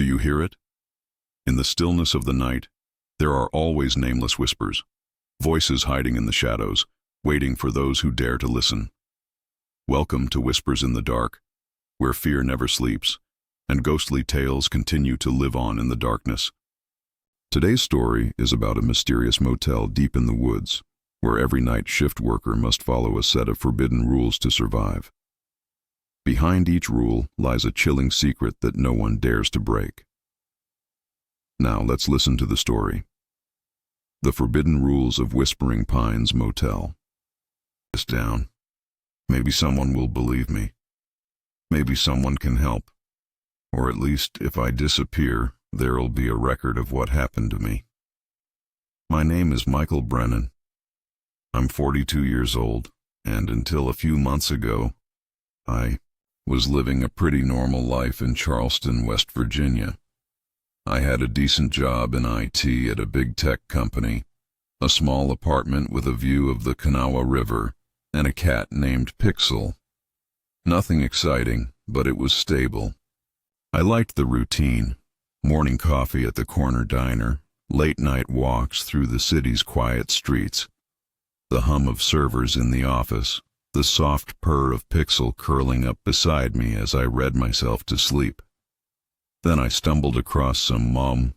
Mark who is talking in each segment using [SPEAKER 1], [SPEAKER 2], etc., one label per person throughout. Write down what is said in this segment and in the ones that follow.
[SPEAKER 1] you hear it? In the stillness of the night, there are always nameless whispers, voices hiding in the shadows, waiting for those who dare to listen. Welcome to Whispers in the Dark, where fear never sleeps, and ghostly tales continue to live on in the darkness. Today's story is about a mysterious motel deep in the woods, where every night shift worker must follow a set of forbidden rules to survive. Behind each rule lies a chilling secret that no one dares to break. Now let's listen to the story. The Forbidden Rules of Whispering Pines Motel. This down. Maybe someone will believe me. Maybe someone can help. Or at least, if I disappear, there'll be a record of what happened to me. My name is Michael Brennan. I'm 42 years old, and until a few months ago, I was living a pretty normal life in Charleston, West Virginia. I had a decent job in IT at a big tech company, a small apartment with a view of the Kanawha River, and a cat named Pixel. Nothing exciting, but it was stable. I liked the routine: morning coffee at the corner diner, late-night walks through the city's quiet streets, the hum of servers in the office, the soft purr of Pixel curling up beside me as I read myself to sleep. Then I stumbled across some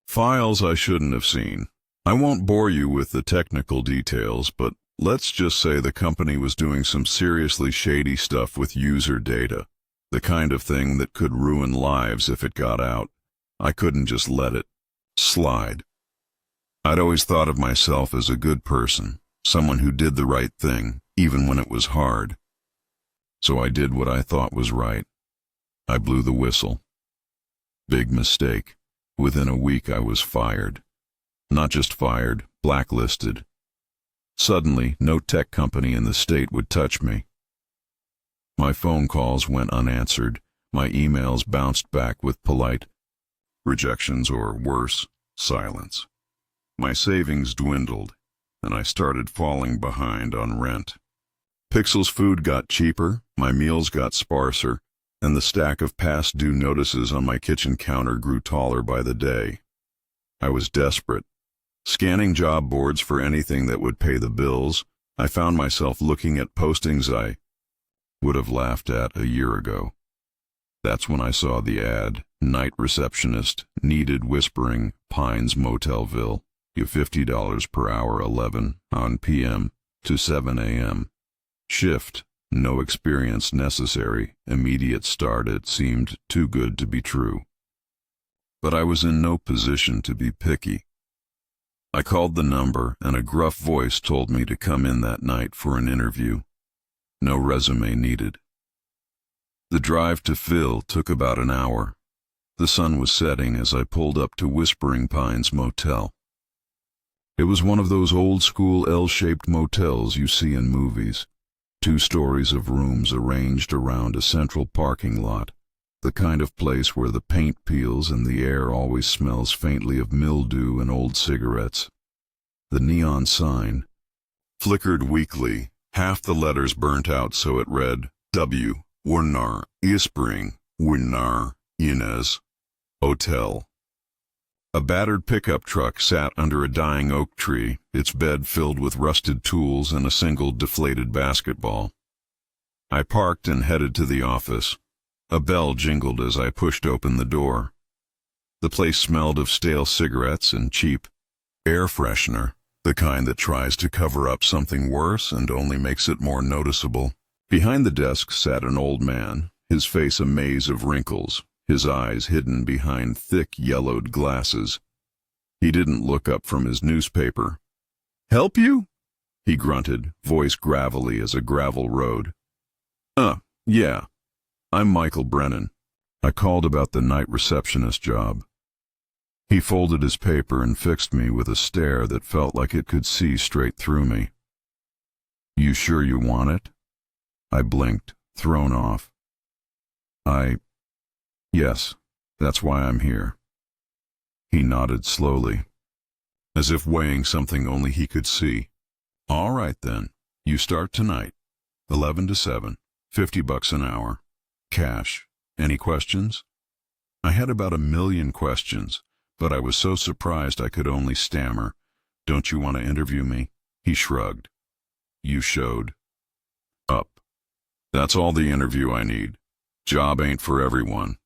[SPEAKER 1] files I shouldn't have seen. I won't bore you with the technical details, but let's just say the company was doing some seriously shady stuff with user data, the kind of thing that could ruin lives if it got out. I couldn't just let it slide. I'd always thought of myself as a good person, someone who did the right thing, even when it was hard. So I did what I thought was right. I blew the whistle. Big mistake. Within a week I was fired. Not just fired, blacklisted. Suddenly, no tech company in the state would touch me. My phone calls went unanswered. My emails bounced back with polite rejections or worse, silence. My savings dwindled, and I started falling behind on rent. Pixel's food got cheaper, my meals got sparser, and the stack of past due notices on my kitchen counter grew taller by the day. I was desperate. Scanning job boards for anything that would pay the bills, I found myself looking at postings I would have laughed at a year ago. That's when I saw the ad: night receptionist, needed Whispering Pines Motelville, you $50 per hour, 11 on p.m. to 7 a.m. Shift, no experience necessary, immediate start. It seemed too good to be true. But I was in no position to be picky. I called the number, and a gruff voice told me to come in that night for an interview. No resume needed. The drive to Phil took about an hour. The sun was setting as I pulled up to Whispering Pines Motel. It was one of those old-school L-shaped motels you see in movies. 2 stories of rooms arranged around a central parking lot, the kind of place where the paint peels and the air always smells faintly of mildew and old cigarettes. The neon sign flickered weakly, half the letters burnt out, so it read, W. Warnar Ispring Warnar Inez Hotel. A battered pickup truck sat under a dying oak tree, its bed filled with rusted tools and a single deflated basketball. I parked and headed to the office. A bell jingled as I pushed open the door. The place smelled of stale cigarettes and cheap air freshener, the kind that tries to cover up something worse and only makes it more noticeable. Behind the desk sat an old man, his face a maze of wrinkles, his eyes hidden behind thick yellowed glasses. He didn't look up from his newspaper. "Help you?" he grunted, voice gravelly as a gravel road. Yeah. I'm Michael Brennan. I called about the night receptionist job." He folded his paper and fixed me with a stare that felt like it could see straight through me. "You sure you want it?" I blinked, thrown off. Yes, that's why I'm here." He nodded slowly, as if weighing something only he could see. "All right then, you start tonight, 11 to 7, $50 an hour. Cash. Any questions?" I had about 1,000,000 questions, but I was so surprised I could only stammer, "Don't you want to interview me?" He shrugged. "You showed up. That's all the interview I need. Job ain't for everyone.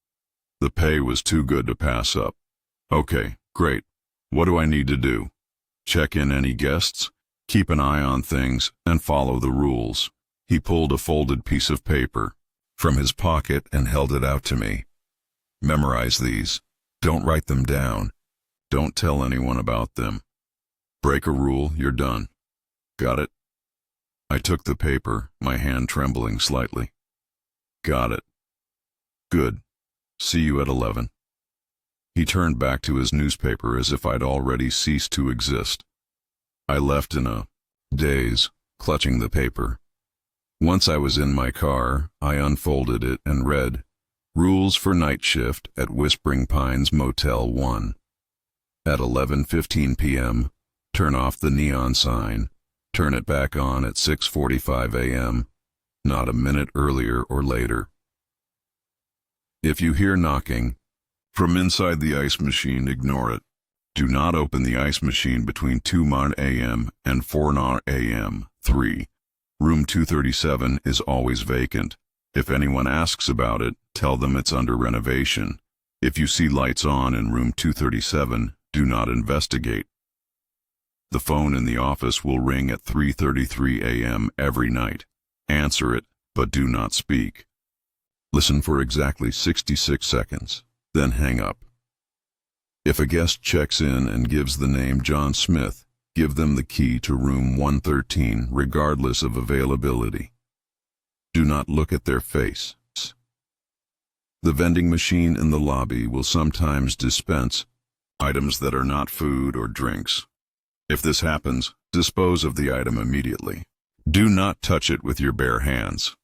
[SPEAKER 1] The pay was too good to pass up. Okay, great. What do I need to do? Check in any guests, keep an eye on things, and follow the rules." He pulled a folded piece of paper from his pocket and held it out to me. "Memorize these. Don't write them down. Don't tell anyone about them. Break a rule, you're done. Got it?" I took the paper, my hand trembling slightly. "Got it. Good. See you at 11. He turned back to his newspaper as if I'd already ceased to exist. I left in a daze, clutching the paper. Once I was in my car, I unfolded it and read, "Rules for night shift at Whispering Pines Motel 1. At 11:15 p.m., turn off the neon sign. Turn it back on at 6:45 a.m., not a minute earlier or later. If you hear knocking from inside the ice machine, ignore it. Do not open the ice machine between 2 a.m. and 4 a.m. 3. Room 237 is always vacant. If anyone asks about it, tell them it's under renovation. If you see lights on in room 237, do not investigate. The phone in the office will ring at 3:33 a.m. every night. Answer it, but do not speak. Listen for exactly 66 seconds, then hang up. If a guest checks in and gives the name John Smith, give them the key to room 113 regardless of availability. Do not look at their face. The vending machine in the lobby will sometimes dispense items that are not food or drinks. If this happens, dispose of the item immediately. Do not touch it with your bare hands.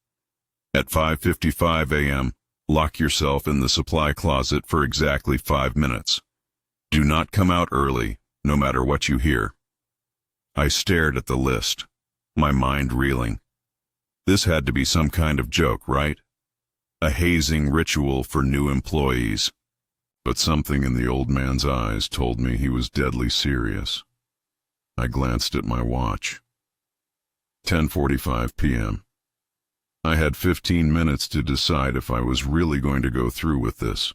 [SPEAKER 1] At 5:55 a.m., lock yourself in the supply closet for exactly 5 minutes. Do not come out early, no matter what you hear. I stared at the list, my mind reeling. This had to be some kind of joke, right? A hazing ritual for new employees. But something in the old man's eyes told me he was deadly serious. I glanced at my watch. 10:45 p.m. I had 15 minutes to decide if I was really going to go through with this.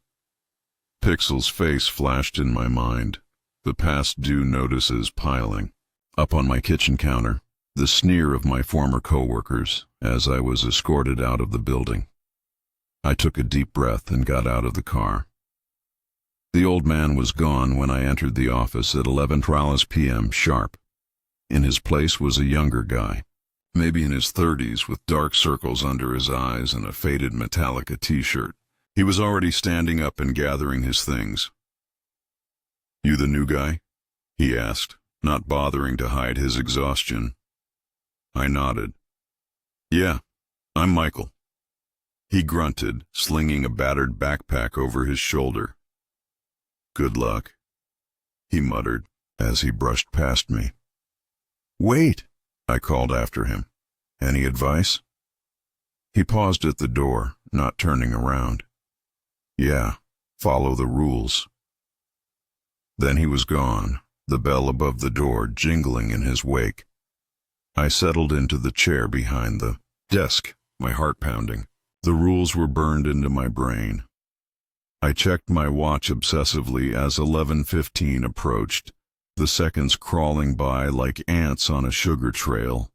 [SPEAKER 1] Pixel's face flashed in my mind, the past due notices piling up on my kitchen counter, the sneer of my former coworkers as I was escorted out of the building. I took a deep breath and got out of the car. The old man was gone when I entered the office at 11:00 p.m. sharp. In his place was a younger guy, maybe in his 30s, with dark circles under his eyes and a faded Metallica t-shirt. He was already standing up and gathering his things. "You the new guy?" he asked, not bothering to hide his exhaustion. I nodded. "Yeah, I'm Michael." He grunted, slinging a battered backpack over his shoulder. "Good luck," he muttered as he brushed past me. "Wait," I called after him. "Any advice?" He paused at the door, not turning around. "Yeah, follow the rules." Then he was gone, the bell above the door jingling in his wake. I settled into the chair behind the desk, my heart pounding. The rules were burned into my brain. I checked my watch obsessively as 11:15 approached, the seconds crawling by like ants on a sugar trail.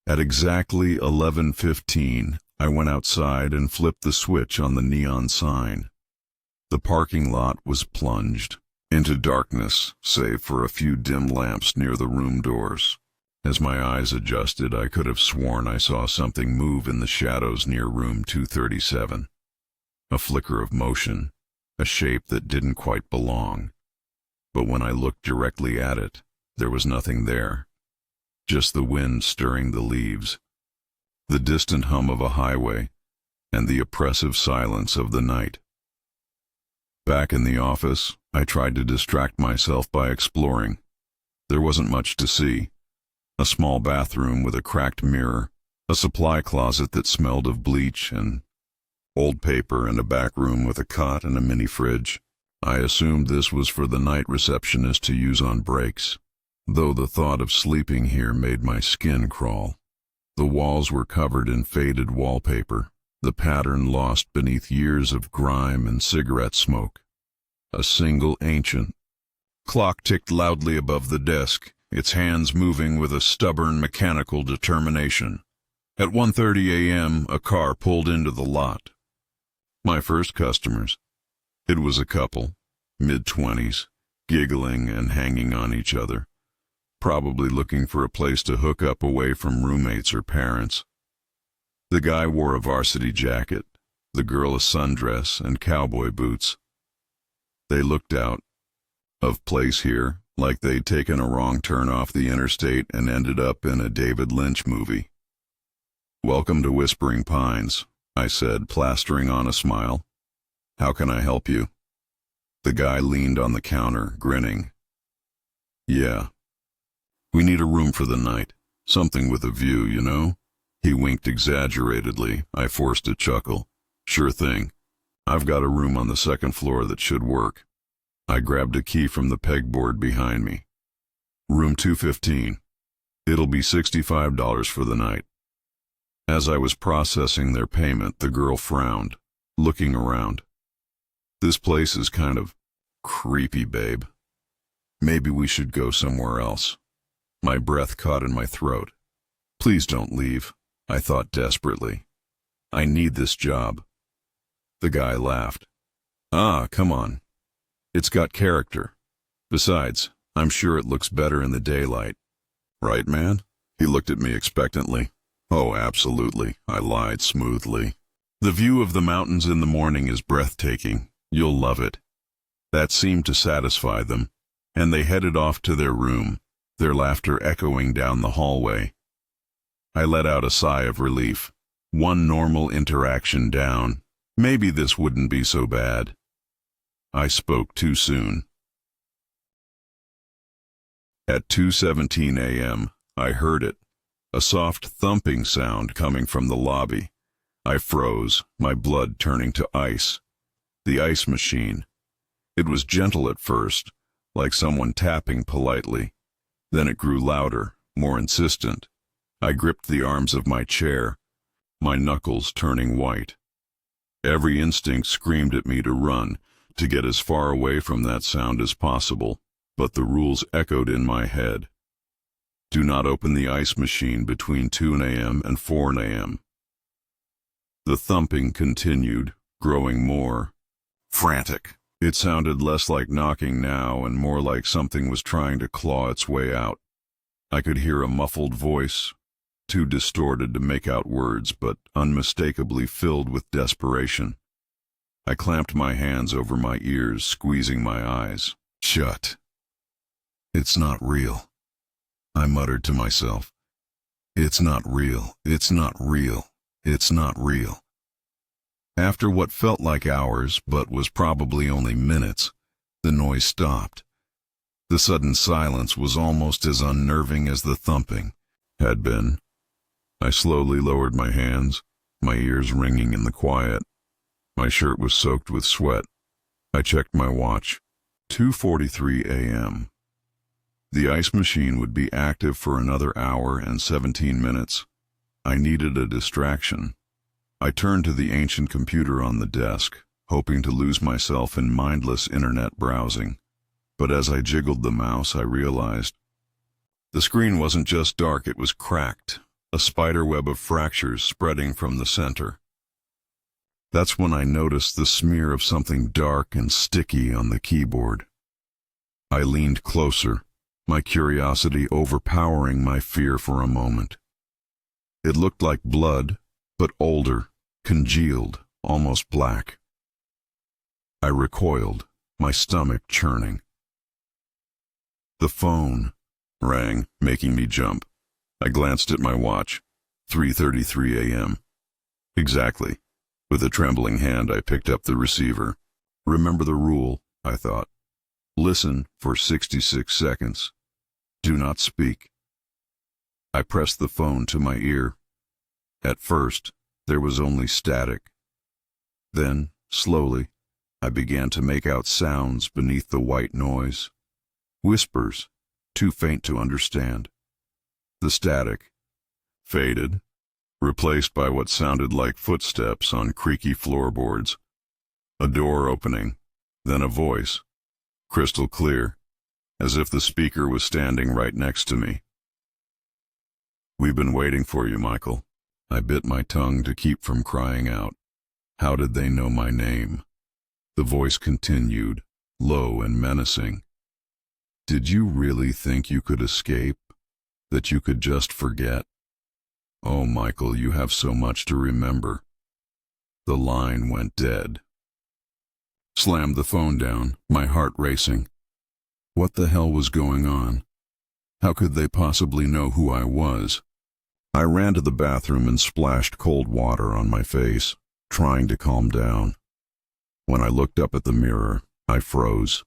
[SPEAKER 1] At exactly 11:15, I went outside and flipped the switch on the neon sign. The parking lot was plunged into darkness, save for a few dim lamps near the room doors. As my eyes adjusted, I could have sworn I saw something move in the shadows near room 237. A flicker of motion, a shape that didn't quite belong. But when I looked directly at it, there was nothing there. Just the wind stirring the leaves, the distant hum of a highway, and the oppressive silence of the night. Back in the office, I tried to distract myself by exploring. There wasn't much to see. A small bathroom with a cracked mirror, a supply closet that smelled of bleach, and Old paper and a back room with a cot and a mini fridge. I assumed this was for the night receptionist to use on breaks, though the thought of sleeping here made my skin crawl. The walls were covered in faded wallpaper, the pattern lost beneath years of grime and cigarette smoke. A single ancient clock ticked loudly above the desk, its hands moving with a stubborn mechanical determination. At 1:30 a.m., a car pulled into the lot. My first customers. It was a couple, mid-20s, giggling and hanging on each other, probably looking for a place to hook up away from roommates or parents. The guy wore a varsity jacket, the girl a sundress and cowboy boots. They looked out of place here, like they'd taken a wrong turn off the interstate and ended up in a David Lynch movie. "Welcome to Whispering Pines," I said, plastering on a smile. "How can I help you?" The guy leaned on the counter, grinning. "Yeah. We need a room for the night. Something with a view, you know?" He winked exaggeratedly. I forced a chuckle. "Sure thing. I've got a room on the second floor that should work." I grabbed a key from the pegboard behind me. "Room 215. It'll be $65 for the night." As I was processing their payment, the girl frowned, looking around. "This place is kind of creepy, babe. Maybe we should go somewhere else." My breath caught in my throat. "Please don't leave," I thought desperately. "I need this job." The guy laughed. "Ah, come on. It's got character. Besides, I'm sure it looks better in the daylight." "Right, man?" He looked at me expectantly. "Oh, absolutely," I lied smoothly. "The view of the mountains in the morning is breathtaking. You'll love it." That seemed to satisfy them, and they headed off to their room, their laughter echoing down the hallway. I let out a sigh of relief. One normal interaction down. Maybe this wouldn't be so bad. I spoke too soon. At 2:17 a.m., I heard it, a soft thumping sound coming from the lobby. I froze, my blood turning to ice. The ice machine. It was gentle at first, like someone tapping politely. Then it grew louder, more insistent. I gripped the arms of my chair, my knuckles turning white. Every instinct screamed at me to run, to get as far away from that sound as possible, but the rules echoed in my head. Do not open the ice machine between 2 a.m. and 4 a.m. The thumping continued, growing more frantic. It sounded less like knocking now and more like something was trying to claw its way out. I could hear a muffled voice, too distorted to make out words, but unmistakably filled with desperation. I clamped my hands over my ears, squeezing my eyes shut. "It's not real," I muttered to myself. "It's not real. It's not real. It's not real." After what felt like hours, but was probably only minutes, the noise stopped. The sudden silence was almost as unnerving as the thumping had been. I slowly lowered my hands, my ears ringing in the quiet. My shirt was soaked with sweat. I checked my watch. 2:43 a.m. The ice machine would be active for another hour and 17 minutes. I needed a distraction. I turned to the ancient computer on the desk, hoping to lose myself in mindless internet browsing. But as I jiggled the mouse, I realized the screen wasn't just dark, it was cracked, a spiderweb of fractures spreading from the center. That's when I noticed the smear of something dark and sticky on the keyboard. I leaned closer, my curiosity overpowering my fear for a moment. It looked like blood, but older, congealed, almost black. I recoiled, my stomach churning. The phone rang, making me jump. I glanced at my watch. 3:33 a.m. Exactly. With a trembling hand, I picked up the receiver. Remember the rule, I thought. Listen for 66 seconds. Do not speak. I pressed the phone to my ear. At first, there was only static. Then, slowly, I began to make out sounds beneath the white noise. Whispers, too faint to understand. The static faded, replaced by what sounded like footsteps on creaky floorboards. A door opening, then a voice, crystal clear, as if the speaker was standing right next to me. "We've been waiting for you, Michael." I bit my tongue to keep from crying out. How did they know my name? The voice continued, low and menacing. "Did you really think you could escape? That you could just forget? Oh, Michael, you have so much to remember." The line went dead. Slammed the phone down, my heart racing. What the hell was going on? How could they possibly know who I was? I ran to the bathroom and splashed cold water on my face, trying to calm down. When I looked up at the mirror, I froze.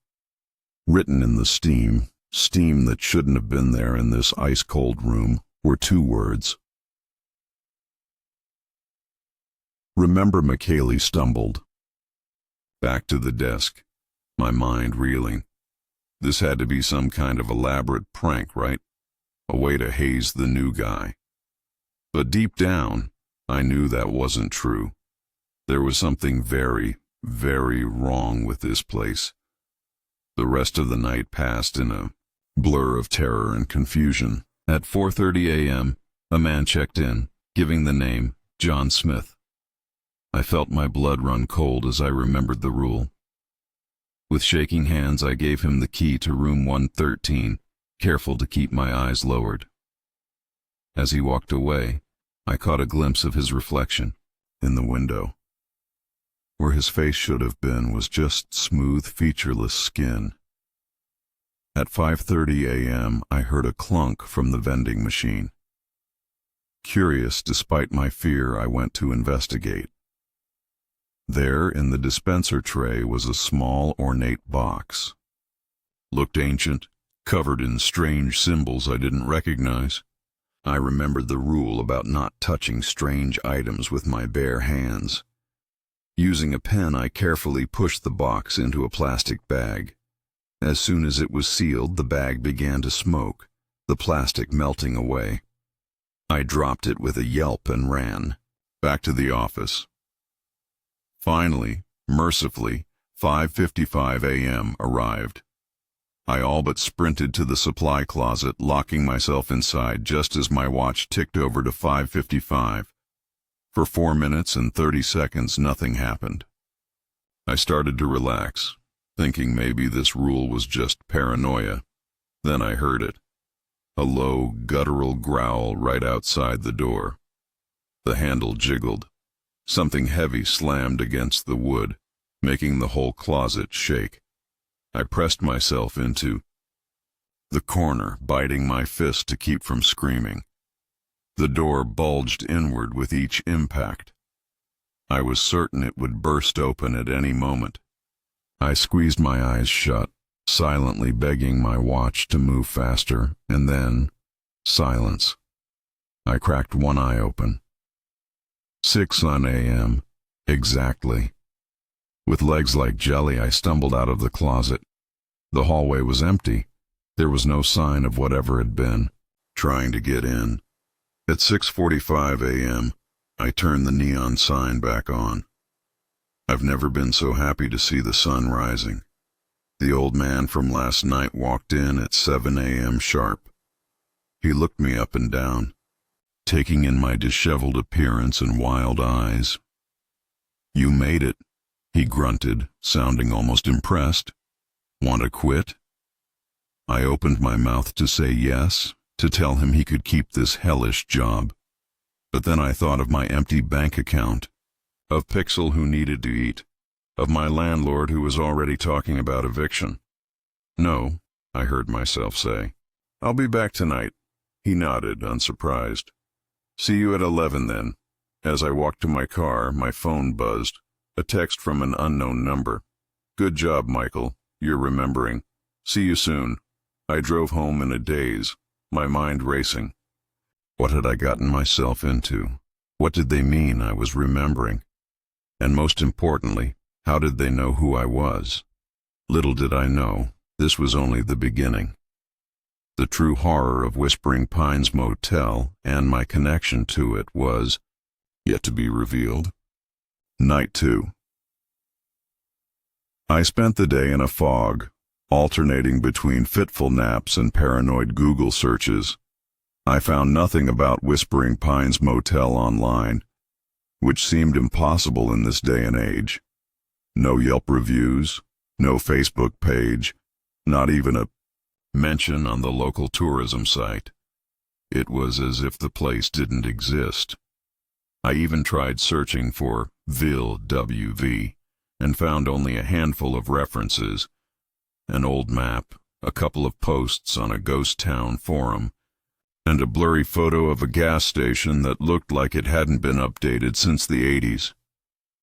[SPEAKER 1] Written in the steam that shouldn't have been there in this ice-cold room, were 2 words. "Remember," McKaylee stumbled. Back to the desk, my mind reeling. This had to be some kind of elaborate prank, right? A way to haze the new guy. But deep down, I knew that wasn't true. There was something very, very wrong with this place. The rest of the night passed in a blur of terror and confusion. At 4:30 a.m., a man checked in, giving the name John Smith. I felt my blood run cold as I remembered the rule. With shaking hands, I gave him the key to room 113, careful to keep my eyes lowered. As he walked away, I caught a glimpse of his reflection in the window. Where his face should have been was just smooth, featureless skin. At 5:30 a.m., I heard a clunk from the vending machine. Curious despite my fear, I went to investigate. There, in the dispenser tray, was a small, ornate box. Looked ancient, covered in strange symbols I didn't recognize. I remembered the rule about not touching strange items with my bare hands. Using a pen, I carefully pushed the box into a plastic bag. As soon as it was sealed, the bag began to smoke, the plastic melting away. I dropped it with a yelp and ran back to the office. Finally, mercifully, 5:55 a.m. arrived. I all but sprinted to the supply closet, locking myself inside just as my watch ticked over to 5:55. For 4 minutes and 30 seconds, nothing happened. I started to relax, thinking maybe this rule was just paranoia. Then I heard it. A low, guttural growl right outside the door. The handle jiggled. Something heavy slammed against the wood, making the whole closet shake. I pressed myself into the corner, biting my fist to keep from screaming. The door bulged inward with each impact. I was certain it would burst open at any moment. I squeezed my eyes shut, silently begging my watch to move faster, and then silence. I cracked one eye open. 6 a.m. Exactly. With legs like jelly, I stumbled out of the closet. The hallway was empty. There was no sign of whatever had been trying to get in. At 6:45 a.m., I turned the neon sign back on. I've never been so happy to see the sun rising. The old man from last night walked in at 7 a.m. sharp. He looked me up and down, taking in my disheveled appearance and wild eyes. "You made it," he grunted, sounding almost impressed. "Want to quit?" I opened my mouth to say yes, to tell him he could keep this hellish job. But then I thought of my empty bank account, of Pixel who needed to eat, of my landlord who was already talking about eviction. "No," I heard myself say. "I'll be back tonight." He nodded, unsurprised. "See you at 11 then." As I walked to my car, my phone buzzed, a text from an unknown number. "Good job, Michael. You're remembering. See you soon." I drove home in a daze, my mind racing. What had I gotten myself into? What did they mean I was remembering? And most importantly, how did they know who I was? Little did I know, this was only the beginning. The true horror of Whispering Pines Motel and my connection to it was yet to be revealed. Night 2. I spent the day in a fog, alternating between fitful naps and paranoid Google searches. I found nothing about Whispering Pines Motel online, which seemed impossible in this day and age. No Yelp reviews, no Facebook page, not even a mention on the local tourism site. It was as if the place didn't exist. I even tried searching for Ville WV and found only a handful of references, an old map, a couple of posts on a ghost town forum, and a blurry photo of a gas station that looked like it hadn't been updated since the 80s.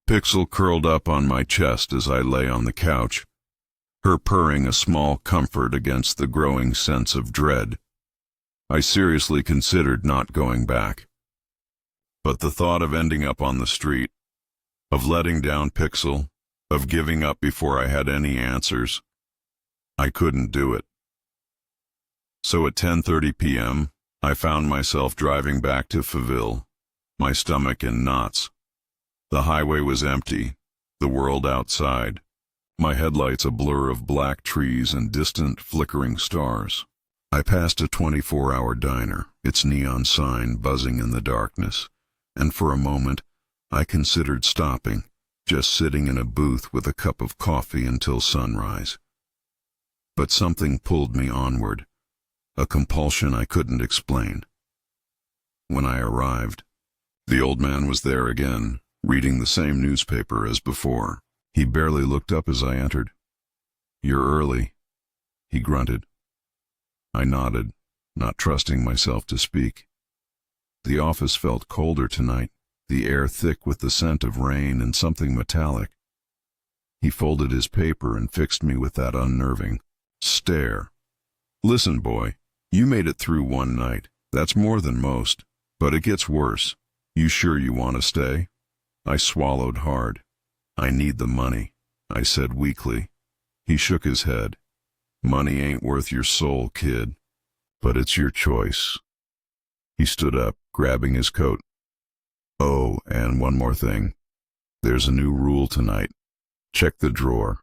[SPEAKER 1] Pixel curled up on my chest as I lay on the couch, her purring a small comfort against the growing sense of dread. I seriously considered not going back. But the thought of ending up on the street, of letting down Pixel, of giving up before I had any answers, I couldn't do it. So at 10:30 p.m., I found myself driving back to Faville, my stomach in knots. The highway was empty, the world outside, my headlights a blur of black trees and distant flickering stars. I passed a 24-hour diner, its neon sign buzzing in the darkness, and for a moment I considered stopping, just sitting in a booth with a cup of coffee until sunrise. But something pulled me onward, a compulsion I couldn't explain. When I arrived, the old man was there again, reading the same newspaper as before. He barely looked up as I entered. "You're early," he grunted. I nodded, not trusting myself to speak. The office felt colder tonight, the air thick with the scent of rain and something metallic. He folded his paper and fixed me with that unnerving stare. "Listen, boy, you made it through one night. That's more than most, but it gets worse. You sure you want to stay?" I swallowed hard. "I need the money," I said weakly. He shook his head. "Money ain't worth your soul, kid. But it's your choice." He stood up, grabbing his coat. "Oh, and one more thing. There's a new rule tonight. Check the drawer."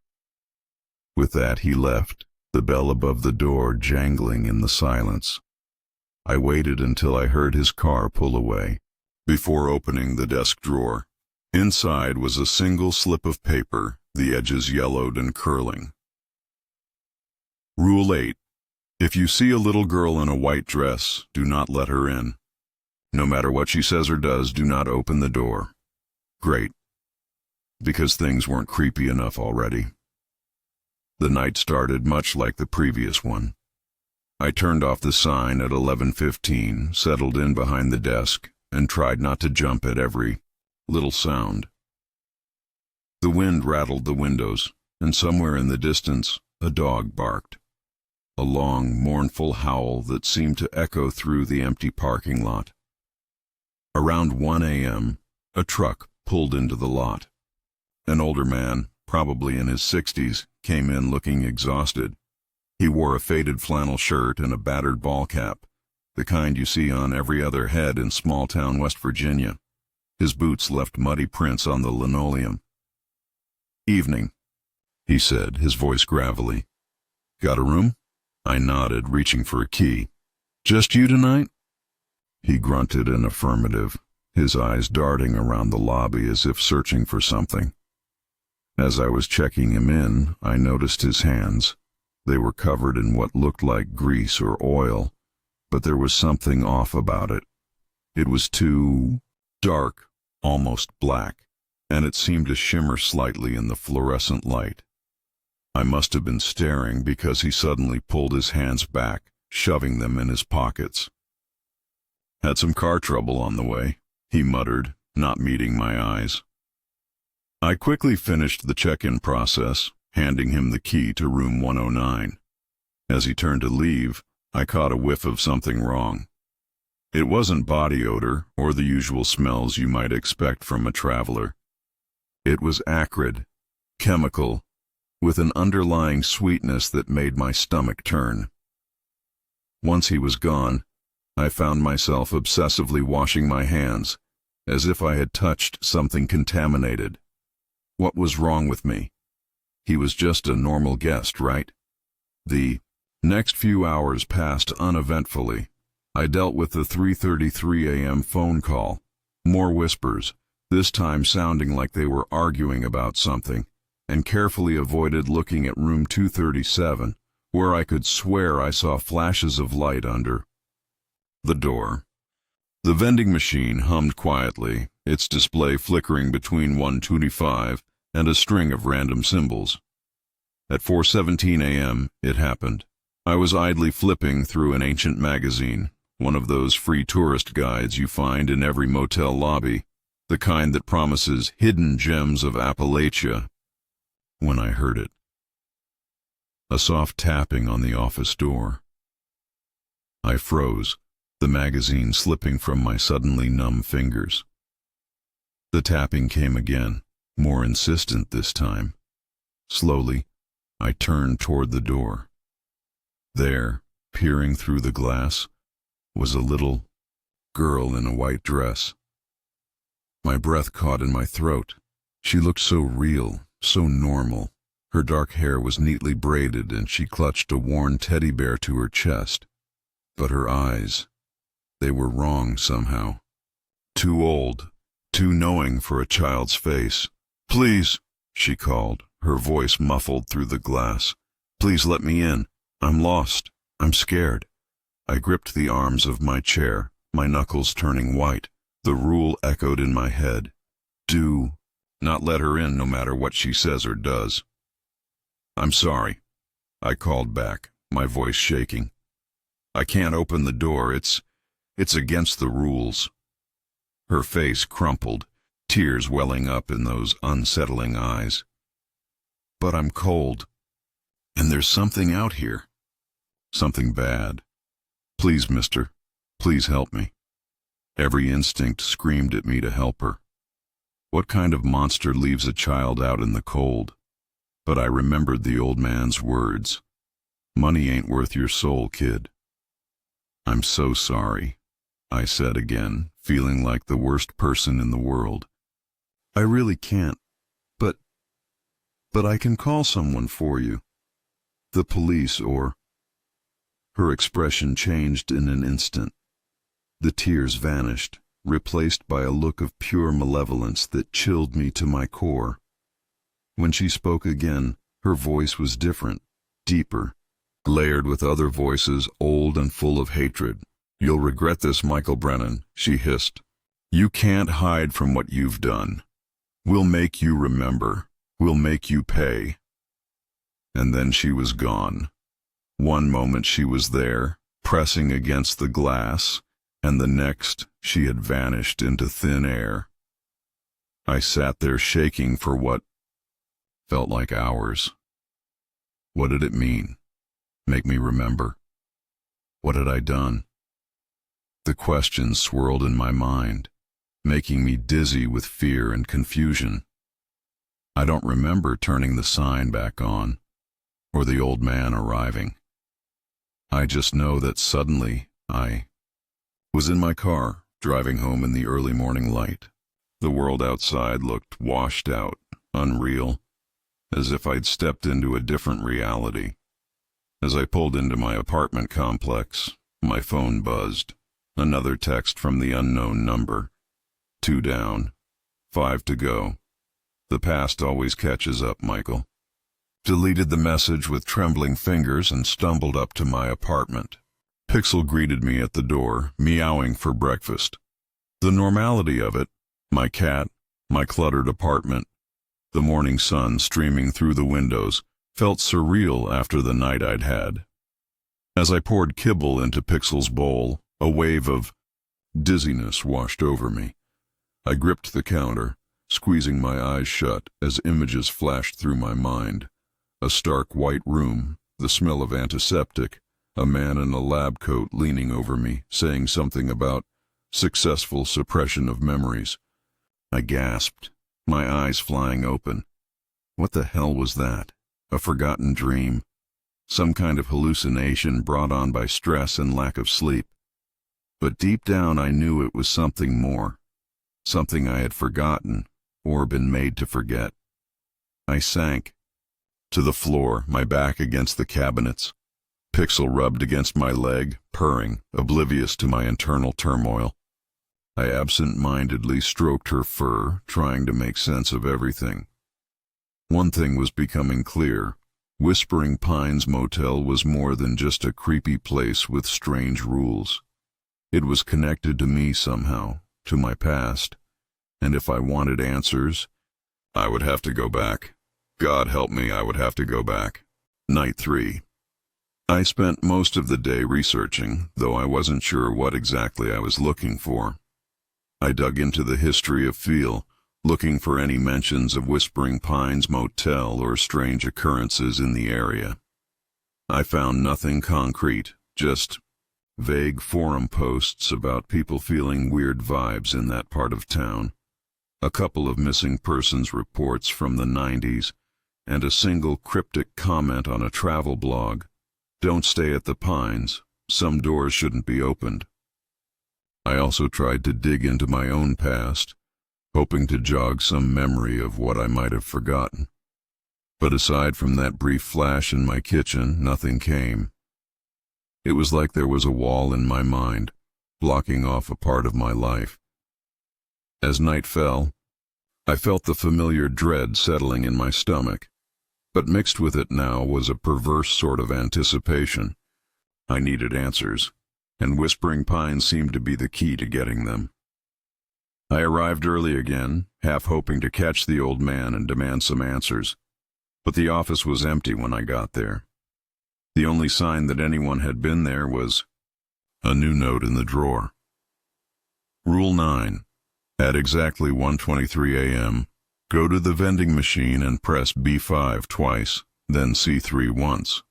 [SPEAKER 1] With that, he left, the bell above the door jangling in the silence. I waited until I heard his car pull away, before opening the desk drawer. Inside was a single slip of paper, the edges yellowed and curling. Rule 8. If you see a little girl in a white dress, do not let her in. No matter what she says or does, do not open the door. Great. Because things weren't creepy enough already. The night started much like the previous one. I turned off the sign at 11:15, settled in behind the desk, and tried not to jump at every little sound. The wind rattled the windows, and somewhere in the distance, a dog barked. A long, mournful howl that seemed to echo through the empty parking lot. Around 1 a.m., a truck pulled into the lot. An older man, probably in his 60s, came in looking exhausted. He wore a faded flannel shirt and a battered ball cap, the kind you see on every other head in small-town West Virginia. His boots left muddy prints on the linoleum. "Evening," he said, his voice gravelly. "Got a room?" I nodded, reaching for a key. "Just you tonight?" He grunted an affirmative, his eyes darting around the lobby as if searching for something. As I was checking him in, I noticed his hands. They were covered in what looked like grease or oil, but there was something off about it. It was too dark, almost black, and it seemed to shimmer slightly in the fluorescent light. I must have been staring because he suddenly pulled his hands back, shoving them in his pockets. "Had some car trouble on the way," he muttered, not meeting my eyes. I quickly finished the check-in process, handing him the key to room 109. As he turned to leave, I caught a whiff of something wrong. It wasn't body odor or the usual smells you might expect from a traveler. It was acrid, chemical, with an underlying sweetness that made my stomach turn. Once he was gone, I found myself obsessively washing my hands, as if I had touched something contaminated. What was wrong with me? He was just a normal guest, right? The next few hours passed uneventfully. I dealt with the 3:33 a.m. phone call. More whispers, this time sounding like they were arguing about something, and carefully avoided looking at room 237, where I could swear I saw flashes of light under the door. The vending machine hummed quietly, its display flickering between 125 and a string of random symbols. At 4:17 a.m., it happened. I was idly flipping through an ancient magazine, one of those free tourist guides you find in every motel lobby, the kind that promises hidden gems of Appalachia, when I heard it. A soft tapping on the office door. I froze, the magazine slipping from my suddenly numb fingers. The tapping came again, more insistent this time. Slowly, I turned toward the door. There, peering through the glass, was a little girl in a white dress. My breath caught in my throat. She looked so real, so normal. Her dark hair was neatly braided and she clutched a worn teddy bear to her chest. But her eyes, they were wrong somehow. Too old, too knowing for a child's face. "Please," she called, her voice muffled through the glass. "Please let me in. I'm lost. I'm scared." I gripped the arms of my chair, my knuckles turning white. The rule echoed in my head. Do not let her in no matter what she says or does. "I'm sorry," I called back, my voice shaking. "I can't open the door. It's against the rules." Her face crumpled, tears welling up in those unsettling eyes. "But I'm cold. And there's something out here. Something bad. Please, mister, please help me." Every instinct screamed at me to help her. What kind of monster leaves a child out in the cold? But I remembered the old man's words. "Money ain't worth your soul, kid." "I'm so sorry," I said again, feeling like the worst person in the world. "I really can't. But I can call someone for you. The police or—" Her expression changed in an instant. The tears vanished, replaced by a look of pure malevolence that chilled me to my core. When she spoke again, her voice was different, deeper, layered with other voices old and full of hatred. "You'll regret this, Michael Brennan," she hissed. "You can't hide from what you've done. We'll make you remember. We'll make you pay." And then she was gone. One moment she was there, pressing against the glass, and the next she had vanished into thin air. I sat there shaking for what felt like hours. What did it mean? Make me remember? What had I done? The questions swirled in my mind, making me dizzy with fear and confusion. I don't remember turning the sign back on, or the old man arriving. I just know that suddenly I was in my car, driving home in the early morning light. The world outside looked washed out, unreal, as if I'd stepped into a different reality. As I pulled into my apartment complex, my phone buzzed. Another text from the unknown number. 2 down, 5 to go. The past always catches up, Michael. Deleted the message with trembling fingers and stumbled up to my apartment. Pixel greeted me at the door, meowing for breakfast. The normality of it, my cat, my cluttered apartment, the morning sun streaming through the windows, felt surreal after the night I'd had. As I poured kibble into Pixel's bowl, a wave of dizziness washed over me. I gripped the counter, squeezing my eyes shut as images flashed through my mind. A stark white room, the smell of antiseptic, a man in a lab coat leaning over me, saying something about successful suppression of memories. I gasped, my eyes flying open. What the hell was that? A forgotten dream? Some kind of hallucination brought on by stress and lack of sleep? But deep down I knew it was something more. Something I had forgotten, or been made to forget. I sank to the floor, my back against the cabinets. Pixel rubbed against my leg, purring, oblivious to my internal turmoil. I absent-mindedly stroked her fur, trying to make sense of everything. One thing was becoming clear. Whispering Pines Motel was more than just a creepy place with strange rules. It was connected to me somehow, to my past, and if I wanted answers, I would have to go back. God help me, I would have to go back. Night 3. I spent most of the day researching, though I wasn't sure what exactly I was looking for. I dug into the history of Feel, looking for any mentions of Whispering Pines Motel or strange occurrences in the area. I found nothing concrete, just vague forum posts about people feeling weird vibes in that part of town, a couple of missing persons reports from the 90s, and a single cryptic comment on a travel blog. Don't stay at the Pines, some doors shouldn't be opened. I also tried to dig into my own past, hoping to jog some memory of what I might have forgotten. But aside from that brief flash in my kitchen, nothing came. It was like there was a wall in my mind, blocking off a part of my life. As night fell, I felt the familiar dread settling in my stomach, but mixed with it now was a perverse sort of anticipation. I needed answers, and Whispering Pines seemed to be the key to getting them. I arrived early again, half hoping to catch the old man and demand some answers, but the office was empty when I got there. The only sign that anyone had been there was a new note in the drawer. Rule 9. At exactly 1:23 a.m., go to the vending machine and press B5 twice, then C3 once.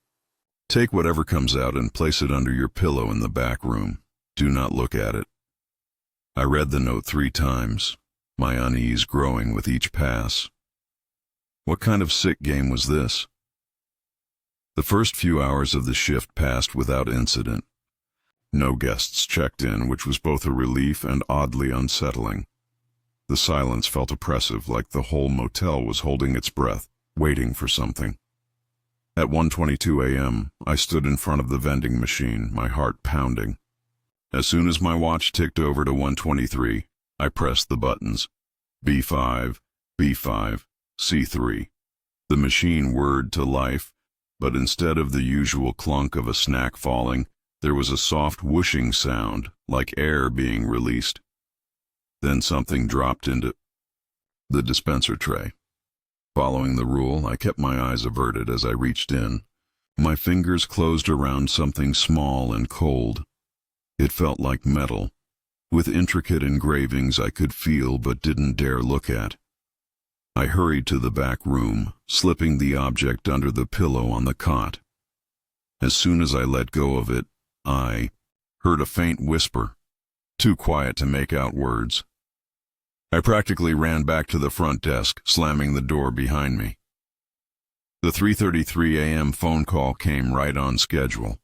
[SPEAKER 1] Take whatever comes out and place it under your pillow in the back room. Do not look at it. I read the note 3 times, my unease growing with each pass. What kind of sick game was this? The first few hours of the shift passed without incident. No guests checked in, which was both a relief and oddly unsettling. The silence felt oppressive, like the whole motel was holding its breath, waiting for something. At 1:22 a.m., I stood in front of the vending machine, my heart pounding. As soon as my watch ticked over to 1:23, I pressed the buttons. B5, B5, C3. The machine whirred to life, but instead of the usual clunk of a snack falling, there was a soft whooshing sound, like air being released. Then something dropped into the dispenser tray. Following the rule, I kept my eyes averted as I reached in. My fingers closed around something small and cold. It felt like metal, with intricate engravings I could feel but didn't dare look at. I hurried to the back room, slipping the object under the pillow on the cot. As soon as I let go of it, I heard a faint whisper, too quiet to make out words. I practically ran back to the front desk, slamming the door behind me. The 3:33 a.m. phone call came right on schedule.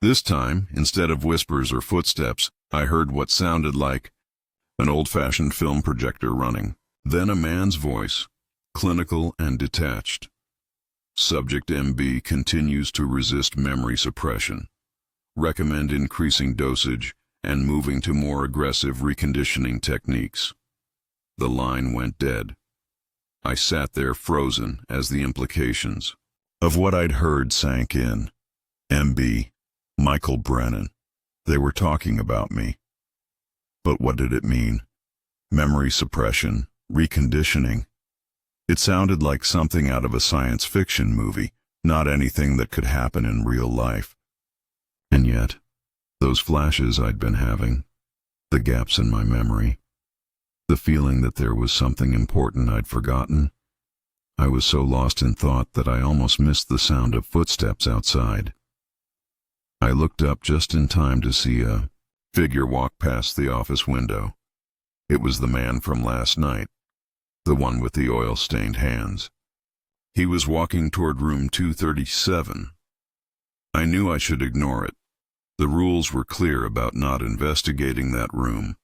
[SPEAKER 1] This time, instead of whispers or footsteps, I heard what sounded like an old-fashioned film projector running. Then a man's voice, clinical and detached. Subject MB continues to resist memory suppression. Recommend increasing dosage and moving to more aggressive reconditioning techniques. The line went dead. I sat there frozen as the implications of what I'd heard sank in. MB, Michael Brennan. They were talking about me. But what did it mean? Memory suppression, reconditioning. It sounded like something out of a science fiction movie, not anything that could happen in real life. And yet, those flashes I'd been having, the gaps in my memory, the feeling that there was something important I'd forgotten, I was so lost in thought that I almost missed the sound of footsteps outside. I looked up just in time to see a figure walk past the office window. It was the man from last night. the one with the oil-stained hands. He was walking toward room 237. I knew I should ignore it. The rules were clear about not investigating that room.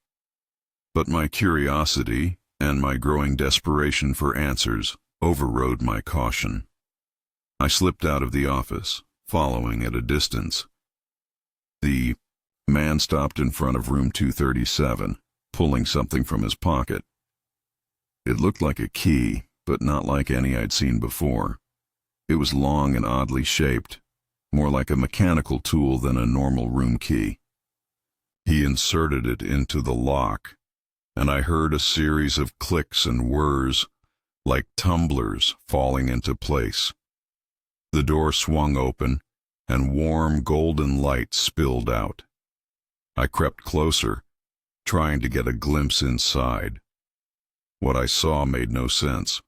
[SPEAKER 1] But my curiosity and my growing desperation for answers overrode my caution. I slipped out of the office, following at a distance. The man stopped in front of room 237, pulling something from his pocket. It looked like a key, but not like any I'd seen before. It was long and oddly shaped, more like a mechanical tool than a normal room key. He inserted it into the lock, and I heard a series of clicks and whirs, like tumblers falling into place. The door swung open, and warm golden light spilled out. I crept closer, trying to get a glimpse inside. What I saw made no sense.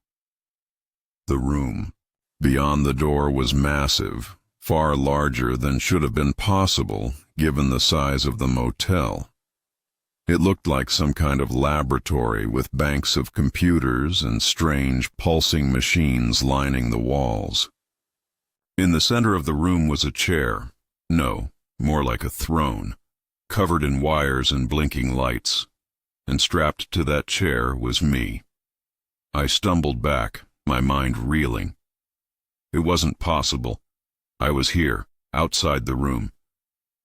[SPEAKER 1] The room beyond the door was massive, far larger than should have been possible given the size of the motel. It looked like some kind of laboratory with banks of computers and strange pulsing machines lining the walls. In the center of the room was a chair, no, more like a throne, covered in wires and blinking lights, and strapped to that chair was me. I stumbled back, my mind reeling. It wasn't possible. I was here, outside the room.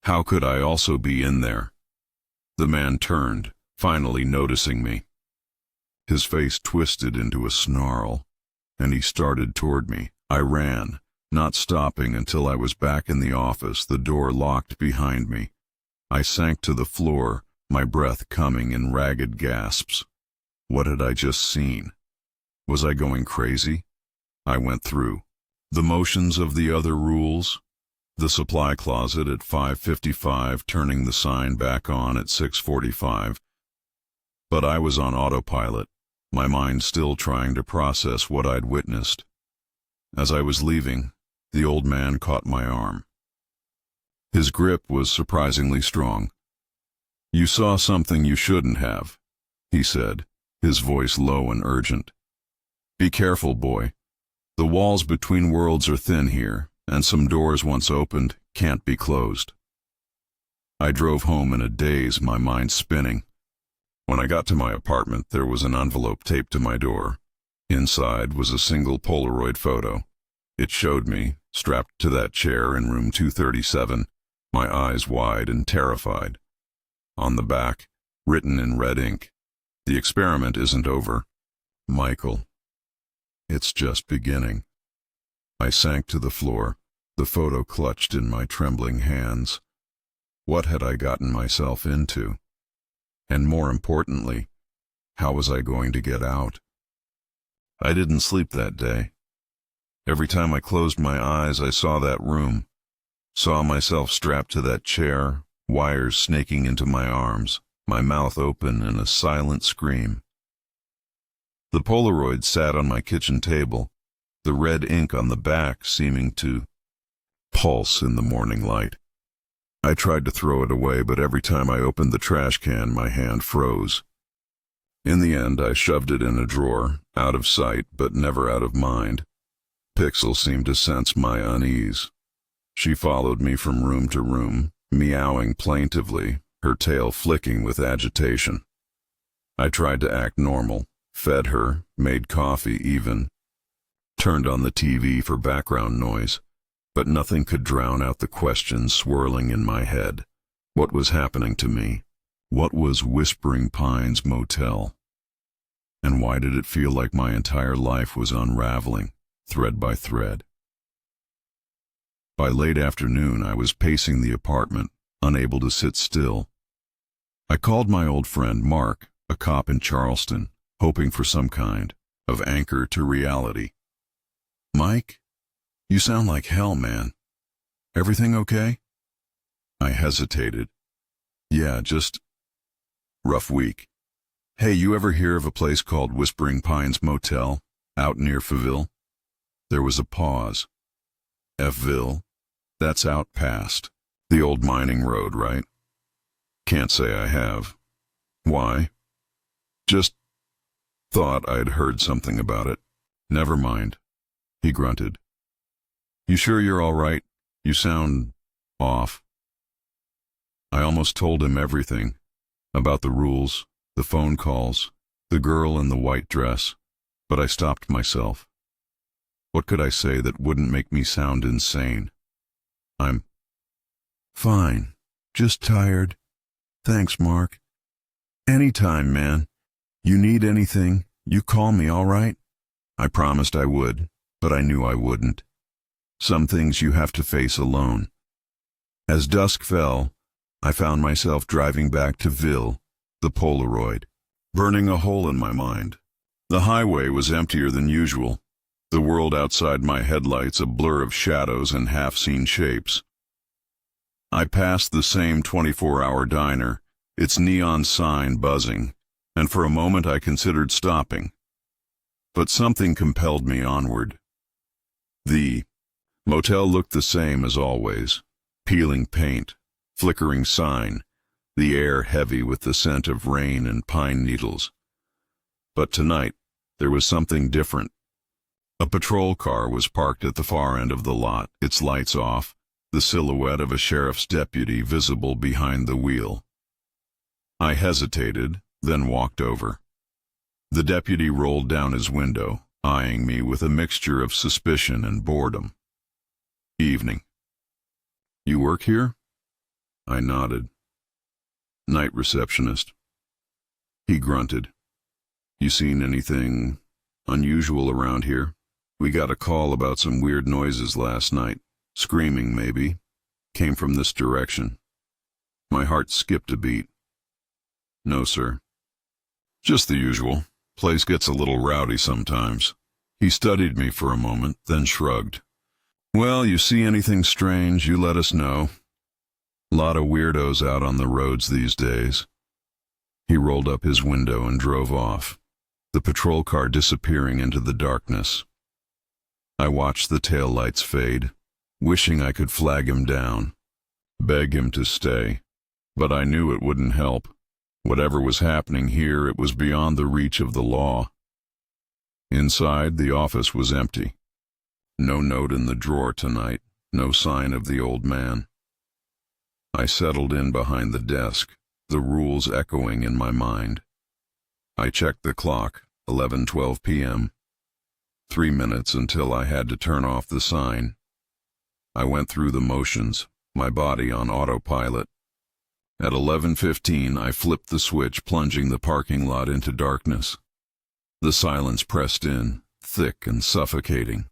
[SPEAKER 1] How could I also be in there? The man turned, finally noticing me. His face twisted into a snarl, and he started toward me. I ran, not stopping until I was back in the office, the door locked behind me. I sank to the floor, my breath coming in ragged gasps. What had I just seen? Was I going crazy? I went through the motions of the other rules. The supply closet at 5:55, turning the sign back on at 6:45. But I was on autopilot, my mind still trying to process what I'd witnessed. As I was leaving, the old man caught my arm. His grip was surprisingly strong. "You saw something you shouldn't have," he said, his voice low and urgent. "Be careful, boy. The walls between worlds are thin here, and some doors once opened can't be closed." I drove home in a daze, my mind spinning. When I got to my apartment, there was an envelope taped to my door. Inside was a single Polaroid photo. It showed me, strapped to that chair in room 237, my eyes wide and terrified. On the back, written in red ink, "The experiment isn't over. Michael. It's just beginning." I sank to the floor, the photo clutched in my trembling hands. What had I gotten myself into? And more importantly, how was I going to get out? I didn't sleep that day. Every time I closed my eyes, I saw that room, saw myself strapped to that chair, wires snaking into my arms, my mouth open in a silent scream. The Polaroid sat on my kitchen table, the red ink on the back seeming to pulse in the morning light. I tried to throw it away, but every time I opened the trash can, my hand froze. In the end, I shoved it in a drawer, out of sight, but never out of mind. Pixel seemed to sense my unease. She followed me from room to room, meowing plaintively, her tail flicking with agitation. I tried to act normal, fed her, made coffee even, turned on the TV for background noise, but nothing could drown out the questions swirling in my head. What was happening to me? What was Whispering Pines Motel? And why did it feel like my entire life was unraveling, thread by thread? By late afternoon, I was pacing the apartment, unable to sit still. I called my old friend Mark, a cop in Charleston, hoping for some kind of anchor to reality. "Mike, you sound like hell, man. Everything okay?" I hesitated. "Yeah, just rough week. Hey, you ever hear of a place called Whispering Pines Motel, out near Faville?" There was a pause. "Fville? That's out past the old mining road, right?" "Can't say I have." "Why?" "Just Thought I'd heard something about it. Never mind, he grunted. You sure you're all right? You sound off. I almost told him everything. About the rules, the phone calls, the girl in the white dress, but I stopped myself. What could I say that wouldn't make me sound insane? I'm fine, just tired. Thanks, Mark. Anytime, man. You need anything, you call me, all right? I promised I would, but I knew I wouldn't. Some things you have to face alone. As dusk fell, I found myself driving back to Ville, the Polaroid, burning a hole in my mind. The highway was emptier than usual, the world outside my headlights a blur of shadows and half-seen shapes. I passed the same 24-hour diner, its neon sign buzzing, and for a moment I considered stopping. But something compelled me onward. The motel looked the same as always, peeling paint, flickering sign, the air heavy with the scent of rain and pine needles. But tonight, there was something different. A patrol car was parked at the far end of the lot, its lights off, the silhouette of a sheriff's deputy visible behind the wheel. I hesitated, then walked over. The deputy rolled down his window, eyeing me with a mixture of suspicion and boredom. Evening. You work here? I nodded. Night receptionist. He grunted. You seen anything unusual around here? We got a call about some weird noises last night. Screaming, maybe. Came from this direction. My heart skipped a beat. No, sir. Just the usual. Place gets a little rowdy sometimes. He studied me for a moment, then shrugged. Well, you see anything strange, you let us know. Lot of weirdos out on the roads these days. He rolled up his window and drove off, the patrol car disappearing into the darkness. I watched the taillights fade, wishing I could flag him down, beg him to stay, but I knew it wouldn't help. Whatever was happening here, it was beyond the reach of the law. Inside, the office was empty. No note in the drawer tonight, no sign of the old man. I settled in behind the desk, the rules echoing in my mind. I checked the clock, 11:12 p.m. 3 minutes until I had to turn off the sign. I went through the motions, my body on autopilot. At 11:15, I flipped the switch, plunging the parking lot into darkness. The silence pressed in, thick and suffocating.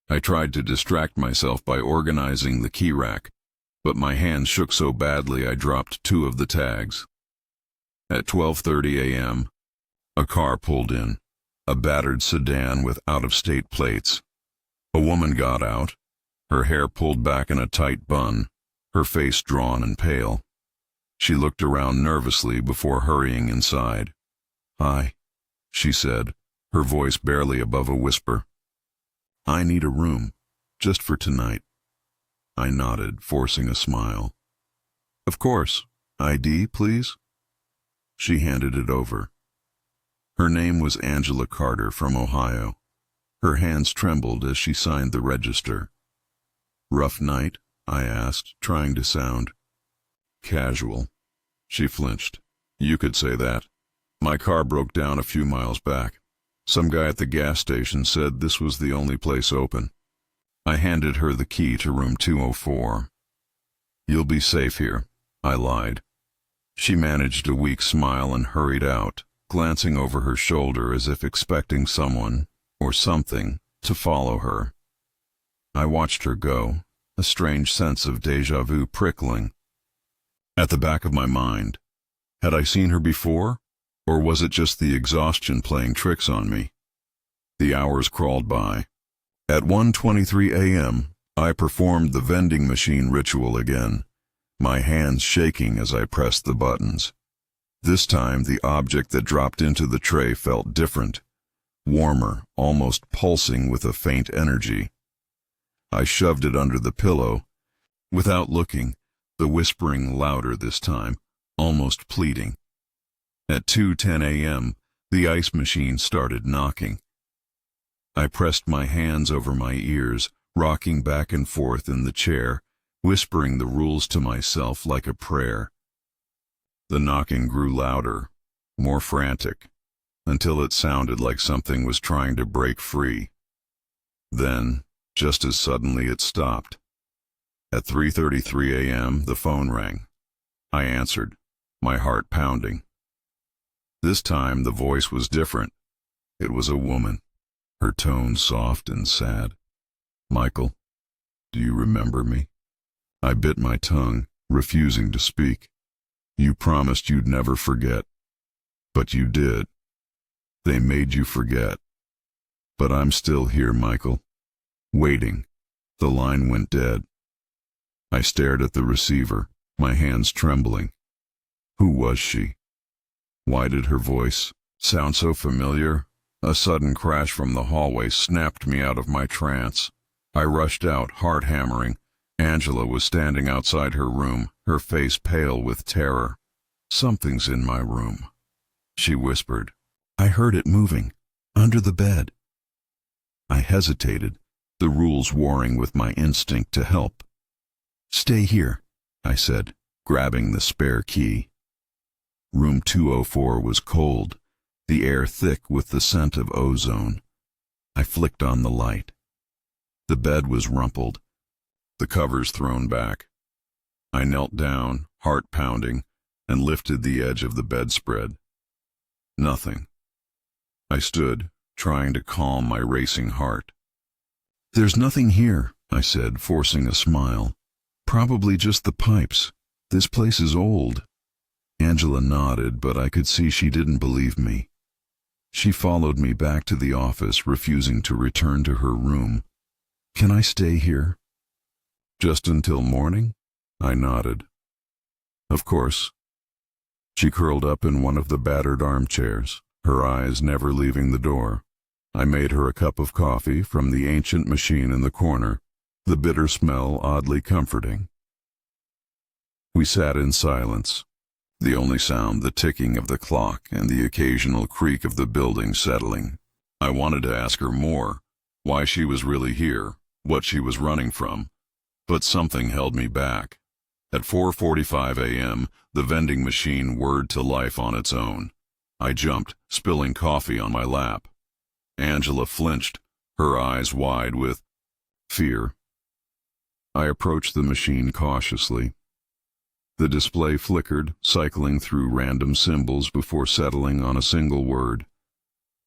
[SPEAKER 1] I tried to distract myself by organizing the key rack, but my hands shook so badly I dropped 2 of the tags. At 12:30 a.m., a car pulled in, a battered sedan with out-of-state plates. A woman got out, her hair pulled back in a tight bun, her face drawn and pale. She looked around nervously before hurrying inside. "Hi," she said, her voice barely above a whisper. "I need a room, just for tonight." I nodded, forcing a smile. "Of course. ID, please?" She handed it over. Her name was Angela Carter from Ohio. Her hands trembled as she signed the register. "Rough night?" I asked, trying to sound casual. She flinched. "You could say that. My car broke down a few miles back. Some guy at the gas station said this was the only place open." I handed her the key to room 204. "You'll be safe here," I lied. She managed a weak smile and hurried out, glancing over her shoulder as if expecting someone, or something, to follow her. I watched her go, a strange sense of déjà vu prickling. At the back of my mind, had I seen her before, or was it just the exhaustion playing tricks on me? The hours crawled by. At 1:23 a.m., I performed the vending machine ritual again, my hands shaking as I pressed the buttons. This time, the object that dropped into the tray felt different, warmer, almost pulsing with a faint energy. I shoved it under the pillow. Without looking, the whispering louder this time, almost pleading. At 2:10 a.m., The ice machine started knocking. I pressed my hands over my ears, rocking back and forth in the chair, whispering the rules to myself like a prayer. The knocking grew louder, more frantic, until it sounded like something was trying to break free. Then, just as suddenly, it stopped. At 3:33 a.m., the phone rang. I answered, my heart pounding. This time, the voice was different. It was a woman, her tone soft and sad. "Michael, do you remember me?" I bit my tongue, refusing to speak. "You promised you'd never forget. But you did. They made you forget. But I'm still here, Michael. Waiting." The line went dead. I stared at the receiver, my hands trembling. Who was she? Why did her voice sound so familiar? A sudden crash from the hallway snapped me out of my trance. I rushed out, heart hammering. Angela was standing outside her room, her face pale with terror. "Something's in my room," she whispered. "I heard it moving, under the bed." I hesitated, the rules warring with my instinct to help. "Stay here," I said, grabbing the spare key. Room 204 was cold, the air thick with the scent of ozone. I flicked on the light. The bed was rumpled, the covers thrown back. I knelt down, heart pounding, and lifted the edge of the bedspread. Nothing. I stood, trying to calm my racing heart. "There's nothing here," I said, forcing a smile. "Probably just the pipes. This place is old." Angela nodded, but I could see she didn't believe me. She followed me back to the office, refusing to return to her room. "Can I stay here?" "Just until morning?" I nodded. "Of course." She curled up in one of the battered armchairs, her eyes never leaving the door. I made her a cup of coffee from the ancient machine in the corner, the bitter smell oddly comforting. We sat in silence, the only sound the ticking of the clock and the occasional creak of the building settling. I wanted to ask her more, why she was really here, what she was running from, but something held me back. At 4:45 a.m., the vending machine whirred to life on its own. I jumped, spilling coffee on my lap. Angela flinched, her eyes wide with fear. I approached the machine cautiously. The display flickered, cycling through random symbols before settling on a single word.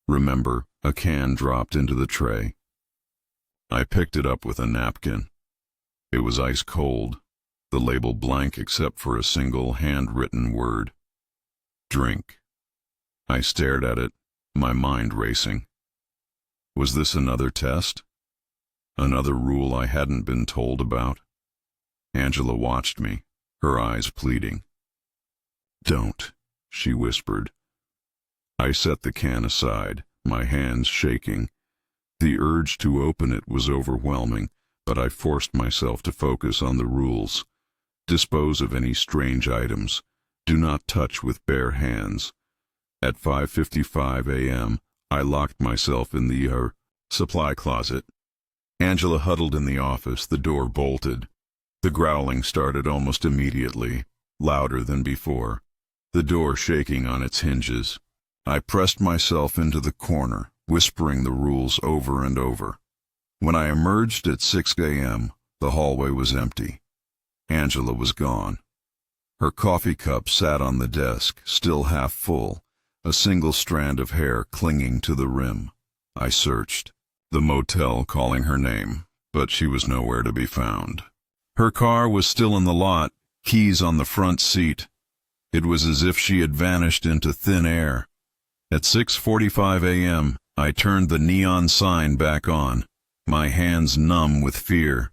[SPEAKER 1] "Remember," a can dropped into the tray. I picked it up with a napkin. It was ice cold, the label blank except for a single handwritten word. "Drink." I stared at it, my mind racing. Was this another test? Another rule I hadn't been told about? Angela watched me, her eyes pleading. "Don't," she whispered. I set the can aside, my hands shaking. The urge to open it was overwhelming, but I forced myself to focus on the rules. Dispose of any strange items. Do not touch with bare hands. At 5:55 a.m., I locked myself in the supply closet. Angela huddled in the office, the door bolted. The growling started almost immediately, louder than before, the door shaking on its hinges. I pressed myself into the corner, whispering the rules over and over. When I emerged at 6 a.m., the hallway was empty. Angela was gone. Her coffee cup sat on the desk, still half full, a single strand of hair clinging to the rim. I searched the motel, calling her name, but she was nowhere to be found. Her car was still in the lot, keys on the front seat. It was as if she had vanished into thin air. At 6:45 a.m., I turned the neon sign back on, my hands numb with fear.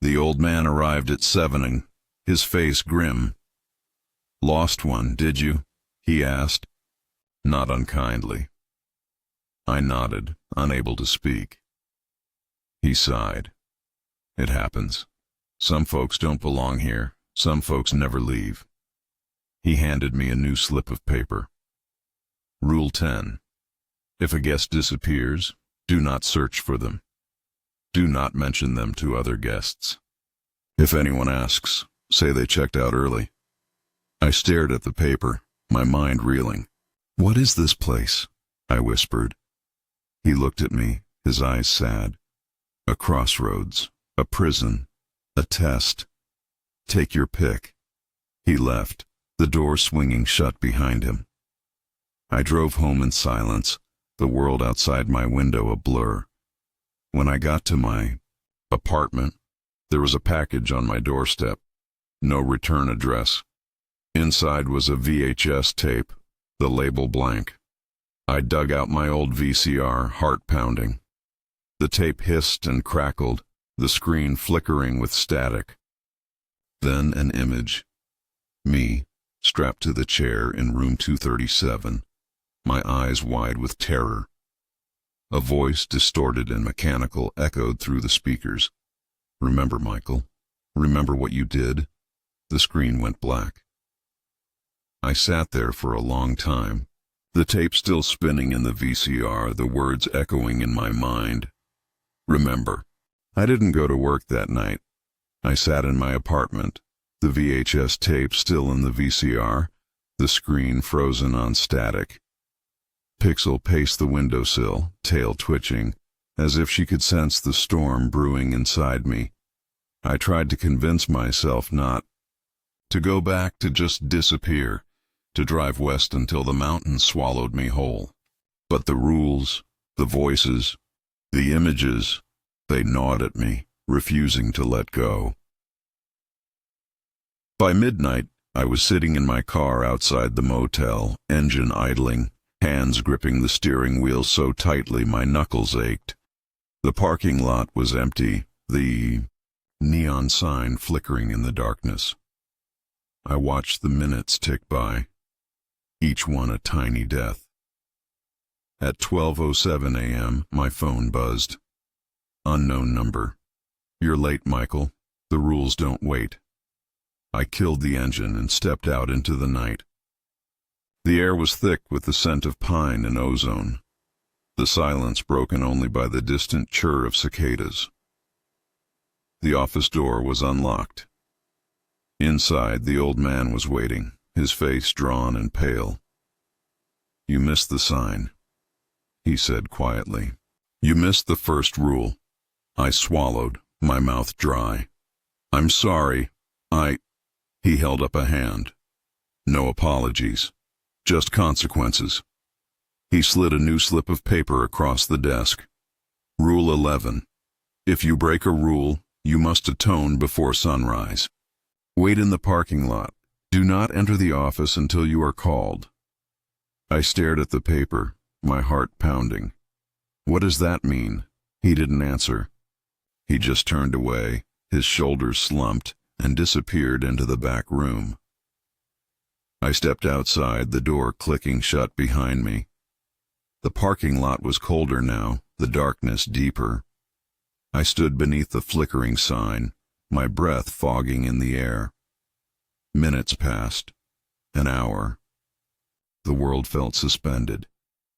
[SPEAKER 1] The old man arrived at 7, his face grim. "Lost one, did you?" he asked, not unkindly. I nodded, unable to speak. He sighed. "It happens. Some folks don't belong here. Some folks never leave." He handed me a new slip of paper. "Rule 10. If a guest disappears, do not search for them. Do not mention them to other guests. If anyone asks, say they checked out early. I stared at the paper, my mind reeling. What is this place? I whispered. He looked at me, his eyes sad. A crossroads, a prison, a test. Take your pick. He left, the door swinging shut behind him. I drove home in silence, the world outside my window a blur. When I got to my apartment, there was a package on my doorstep. No return address. Inside was a VHS tape, the label blank. I dug out my old VCR, heart pounding. The tape hissed and crackled, the screen flickering with static. Then an image. Me, strapped to the chair in room 237, my eyes wide with terror. A voice, distorted and mechanical, echoed through the speakers. Remember, Michael? Remember what you did? The screen went black. I sat there for a long time, the tape still spinning in the VCR, the words echoing in my mind. Remember. I didn't go to work that night. I sat in my apartment, the VHS tape still in the VCR, the screen frozen on static. Pixel paced the windowsill, tail twitching, as if she could sense the storm brewing inside me. I tried to convince myself not to go back, to just disappear, to drive west until the mountains swallowed me whole. But the rules, the voices, the images, they gnawed at me, refusing to let go. By midnight, I was sitting in my car outside the motel, engine idling, hands gripping the steering wheel so tightly my knuckles ached. The parking lot was empty, the neon sign flickering in the darkness. I watched the minutes tick by, each one a tiny death. At 12:07 a.m., my phone buzzed. Unknown number. You're late, Michael. The rules don't wait. I killed the engine and stepped out into the night. The air was thick with the scent of pine and ozone, the silence broken only by the distant chirr of cicadas. The office door was unlocked. Inside, the old man was waiting, his face drawn and pale. You missed the sign, he said quietly. You missed the first rule. I swallowed, my mouth dry. I'm sorry. He held up a hand. No apologies, just consequences. He slid a new slip of paper across the desk. Rule 11. If you break a rule, you must atone before sunrise. Wait in the parking lot. Do not enter the office until you are called. I stared at the paper, my heart pounding. What does that mean? He didn't answer. He just turned away, his shoulders slumped, and disappeared into the back room. I stepped outside, the door clicking shut behind me. The parking lot was colder now, the darkness deeper. I stood beneath the flickering sign, my breath fogging in the air. Minutes passed, an hour. The world felt suspended,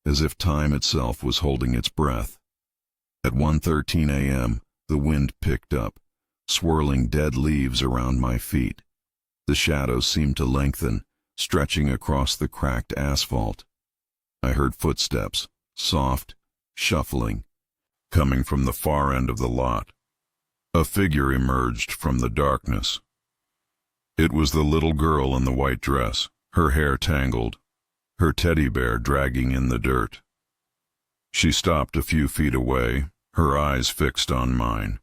[SPEAKER 1] as if time itself was holding its breath. At 1:13 a.m., the wind picked up, swirling dead leaves around my feet. The shadows seemed to lengthen, stretching across the cracked asphalt. I heard footsteps, soft, shuffling, coming from the far end of the lot. A figure emerged from the darkness. It was the little girl in the white dress, her hair tangled, her teddy bear dragging in the dirt. She stopped a few feet away, her eyes fixed on mine.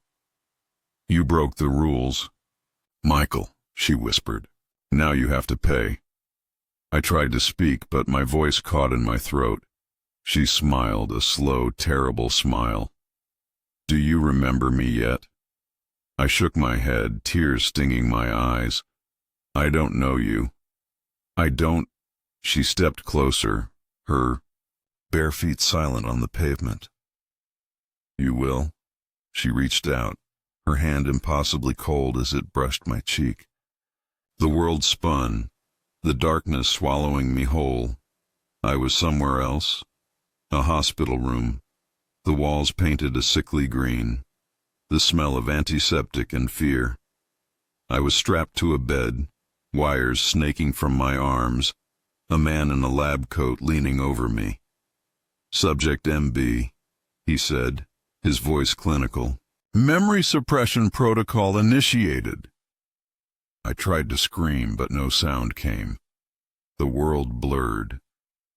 [SPEAKER 1] You broke the rules. Michael, she whispered. Now you have to pay. I tried to speak, but my voice caught in my throat. She smiled, a slow, terrible smile. Do you remember me yet? I shook my head, tears stinging my eyes. I don't know you. I don't. She stepped closer, her bare feet silent on the pavement. You will? She reached out, her hand impossibly cold as it brushed my cheek. The world spun, the darkness swallowing me whole. I was somewhere else, A hospital room. The walls painted a sickly green. The smell of antiseptic and fear. I was strapped to a bed, wires snaking from my arms, a man in a lab coat leaning over me. "Subject MB," he said, his voice clinical. "Memory suppression protocol initiated." I tried to scream, but no sound came. The world blurred,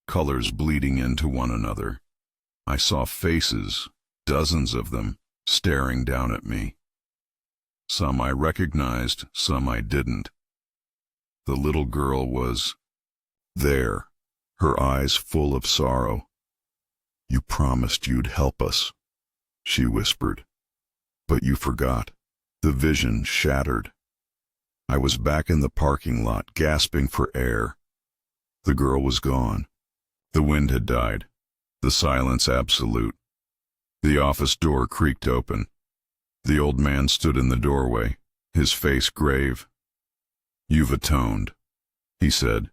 [SPEAKER 1] colors bleeding into one another. I saw faces, dozens of them, staring down at me. Some I recognized, some I didn't. The little girl was there, her eyes full of sorrow. "You promised you'd help us," she whispered. "But you forgot." The vision shattered. I was back in the parking lot, gasping for air. The girl was gone. The wind had died. The silence absolute. The office door creaked open. The old man stood in the doorway, his face grave. "You've atoned," he said.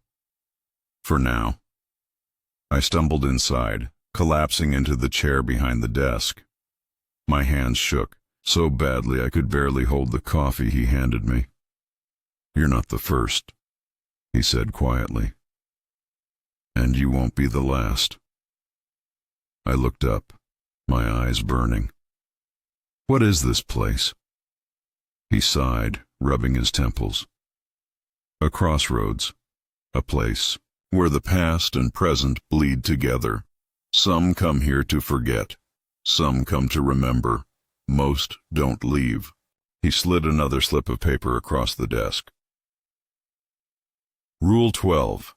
[SPEAKER 1] "For now." I stumbled inside, collapsing into the chair behind the desk. My hands shook, so badly I could barely hold the coffee he handed me. "You're not the first," he said quietly. "And you won't be the last." I looked up, my eyes burning. "What is this place?" He sighed, rubbing his temples. "A crossroads, a place where the past and present bleed together. Some come here to forget, some come to remember, most don't leave." He slid another slip of paper across the desk. Rule 12.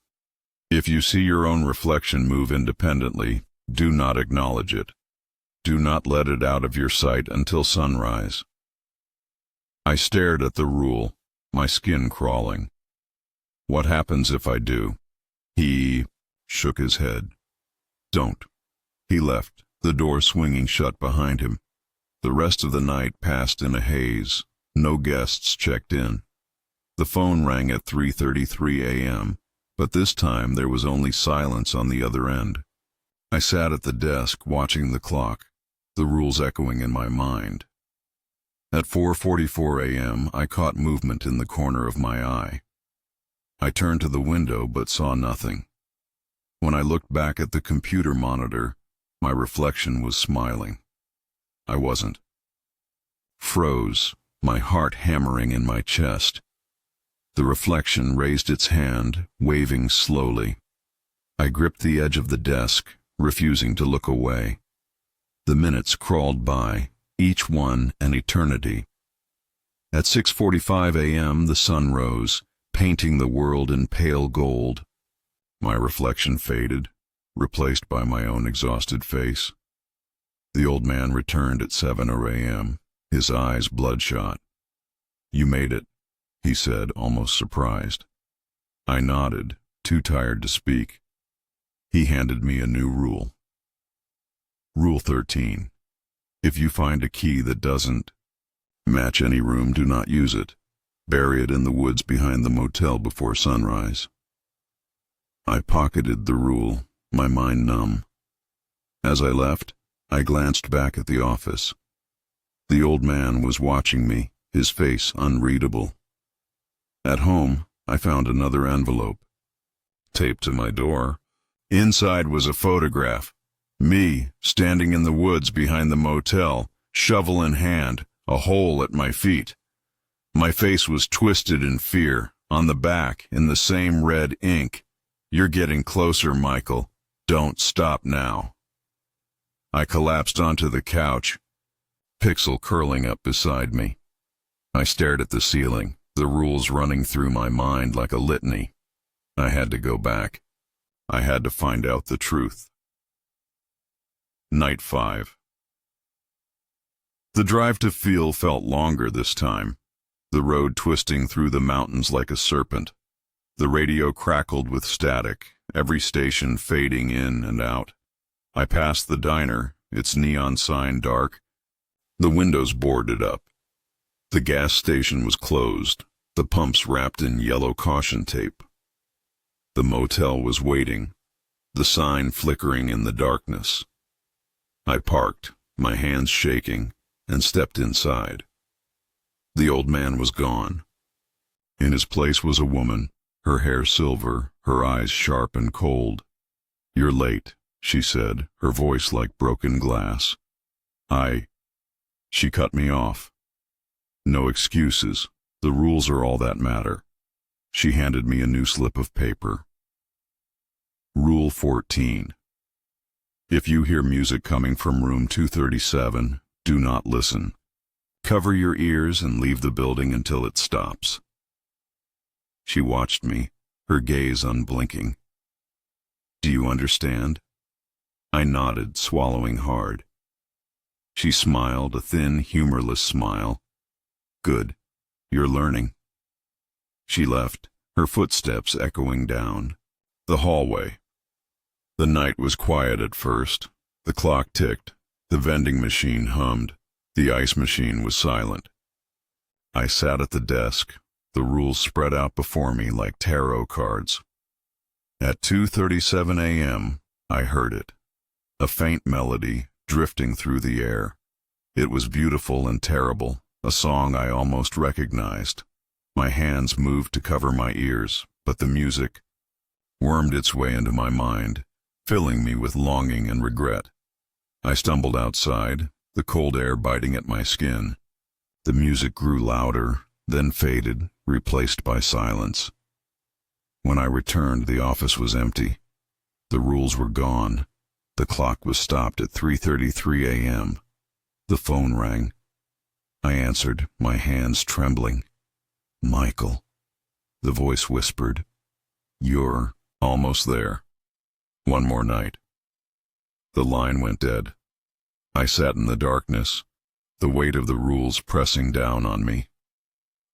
[SPEAKER 1] If you see your own reflection move independently, do not acknowledge it. Do not let it out of your sight until sunrise. I stared at the rule, my skin crawling. What happens if I do? He shook his head. Don't. He left, the door swinging shut behind him. The rest of the night passed in a haze. No guests checked in. The phone rang at 3:33 a.m., but this time there was only silence on the other end. I sat at the desk, watching the clock, the rules echoing in my mind. At 4:44 a.m., I caught movement in the corner of my eye. I turned to the window but saw nothing. When I looked back at the computer monitor, my reflection was smiling. I wasn't. Froze, my heart hammering in my chest. The reflection raised its hand, waving slowly. I gripped the edge of the desk, refusing to look away. The minutes crawled by, each one an eternity. At 6:45 a.m. the sun rose, painting the world in pale gold. My reflection faded, replaced by my own exhausted face. The old man returned at 7 a.m., his eyes bloodshot. "You made it," he said, almost surprised. I nodded, too tired to speak. He handed me a new rule. Rule 13. If you find a key that doesn't match any room, do not use it. Bury it in the woods behind the motel before sunrise. I pocketed the rule, my mind numb. As I left, I glanced back at the office. The old man was watching me, his face unreadable. At home, I found another envelope. Taped to my door. Inside was a photograph. Me, standing in the woods behind the motel, shovel in hand, a hole at my feet. My face was twisted in fear. On the back, in the same red ink, "You're getting closer, Michael. Don't stop now." I collapsed onto the couch, Pixel curling up beside me. I stared at the ceiling, the rules running through my mind like a litany. I had to go back. I had to find out the truth. Night 5. The drive to Feel felt longer this time, the road twisting through the mountains like a serpent. The radio crackled with static, every station fading in and out. I passed the diner, its neon sign dark, the windows boarded up. The gas station was closed, the pumps wrapped in yellow caution tape. The motel was waiting, the sign flickering in the darkness. I parked, my hands shaking, and stepped inside. The old man was gone. In his place was a woman, her hair silver, her eyes sharp and cold. "You're late," she said, her voice like broken glass. She cut me off. "No excuses. The rules are all that matter." She handed me a new slip of paper. Rule 14. If you hear music coming from room 237, do not listen. Cover your ears and leave the building until it stops. She watched me, her gaze unblinking. "Do you understand?" I nodded, swallowing hard. She smiled, a thin, humorless smile. "Good. You're learning." She left, her footsteps echoing down the hallway. The night was quiet at first. The clock ticked, the vending machine hummed, the ice machine was silent. I sat at the desk, the rules spread out before me like tarot cards. At 2:37 a.m., I heard it, a faint melody drifting through the air. It was beautiful and terrible, a song I almost recognized. My hands moved to cover my ears, but the music wormed its way into my mind, filling me with longing and regret. I stumbled outside, the cold air biting at my skin. The music grew louder, then faded, replaced by silence. When I returned, the office was empty. The rules were gone. The clock was stopped at 3:33 a.m. The phone rang. I answered, my hands trembling. "Michael," the voice whispered. "You're almost there. One more night." The line went dead. I sat in the darkness, the weight of the rules pressing down on me.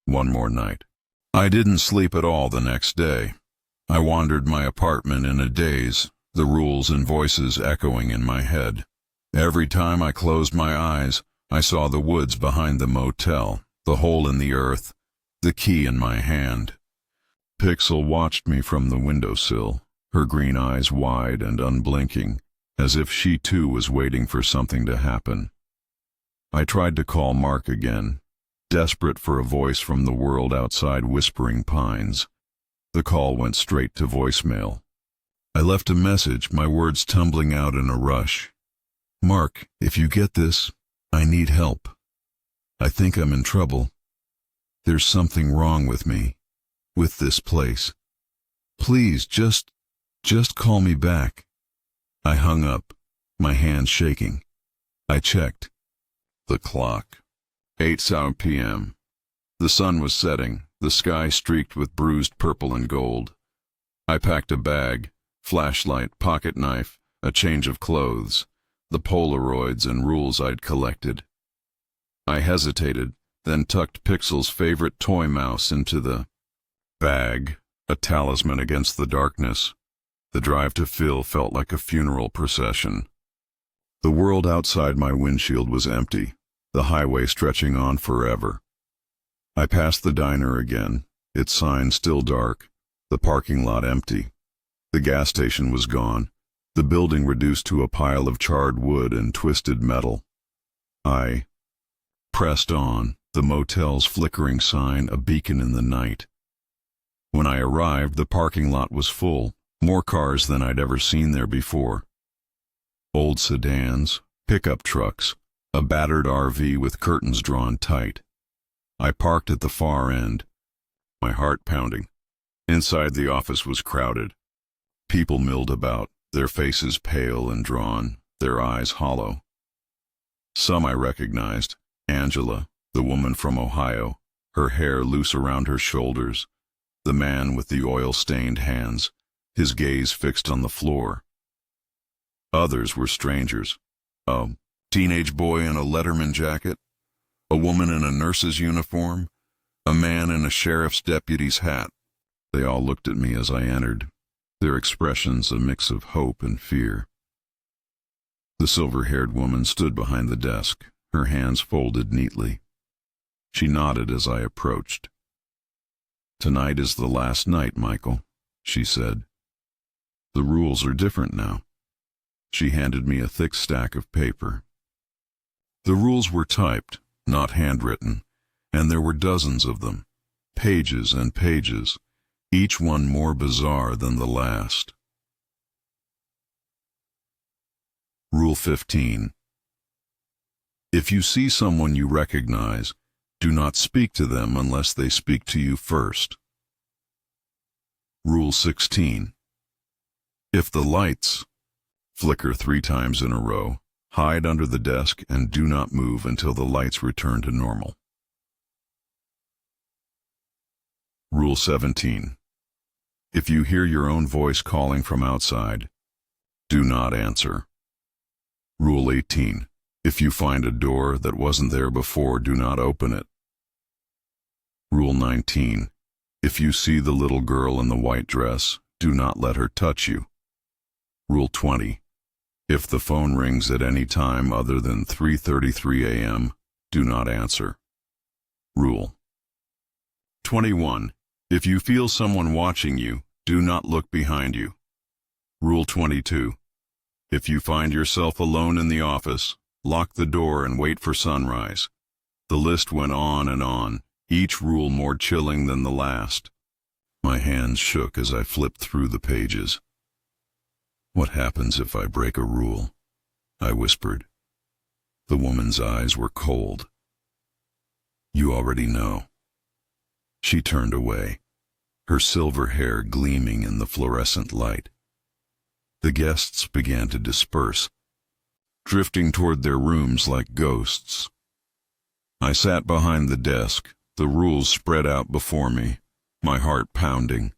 [SPEAKER 1] One more night. I didn't sleep at all the next day. I wandered my apartment in a daze, the rules and voices echoing in my head. Every time I closed my eyes, I saw the woods behind the motel, the hole in the earth, the key in my hand. Pixel watched me from the windowsill, her green eyes wide and unblinking, as if she too was waiting for something to happen. I tried to call Mark again, desperate for a voice from the world outside Whispering Pines. The call went straight to voicemail. I left a message, my words tumbling out in a rush. "Mark, if you get this, I need help. I think I'm in trouble. There's something wrong with me, with this place. Please, just call me back." I hung up, my hands shaking. I checked the clock. 8 p.m. The sun was setting, the sky streaked with bruised purple and gold. I packed a bag, flashlight, pocket knife, a change of clothes, the Polaroids and rules I'd collected. I hesitated, then tucked Pixel's favorite toy mouse into the bag, a talisman against the darkness. The drive to Phil felt like a funeral procession. The world outside my windshield was empty, the highway stretching on forever. I passed the diner again, its sign still dark, the parking lot empty. The gas station was gone, the building reduced to a pile of charred wood and twisted metal. I pressed on, the motel's flickering sign a beacon in the night. When I arrived, the parking lot was full, more cars than I'd ever seen there before. Old sedans, pickup trucks, a battered RV with curtains drawn tight. I parked at the far end, my heart pounding. Inside the office was crowded. People milled about, their faces pale and drawn, their eyes hollow. Some I recognized. Angela, the woman from Ohio, her hair loose around her shoulders. The man with the oil-stained hands, his gaze fixed on the floor. Others were strangers. A teenage boy in a Letterman jacket, a woman in a nurse's uniform, a man in a sheriff's deputy's hat. They all looked at me as I entered, their expressions a mix of hope and fear. The silver-haired woman stood behind the desk, her hands folded neatly. She nodded as I approached. "Tonight is the last night, Michael," she said. The rules are different now. She handed me a thick stack of paper. The rules were typed, not handwritten, and there were dozens of them, pages and pages, each one more bizarre than the last. Rule 15. If you see someone you recognize, do not speak to them unless they speak to you first. Rule 16. If the lights flicker 3 times in a row, hide under the desk and do not move until the lights return to normal. Rule 17. If you hear your own voice calling from outside, do not answer. Rule 18. If you find a door that wasn't there before, do not open it. Rule 19. If you see the little girl in the white dress, do not let her touch you. Rule 20. If the phone rings at any time other than 3:33 a.m., do not answer. Rule 21. If you feel someone watching you, do not look behind you. Rule 22. If you find yourself alone in the office, lock the door and wait for sunrise. The list went on, each rule more chilling than the last. My hands shook as I flipped through the pages. What happens if I break a rule? I whispered. The woman's eyes were cold. You already know. She turned away, her silver hair gleaming in the fluorescent light. The guests began to disperse, drifting toward their rooms like ghosts. I sat behind the desk, the rules spread out before me, my heart pounding.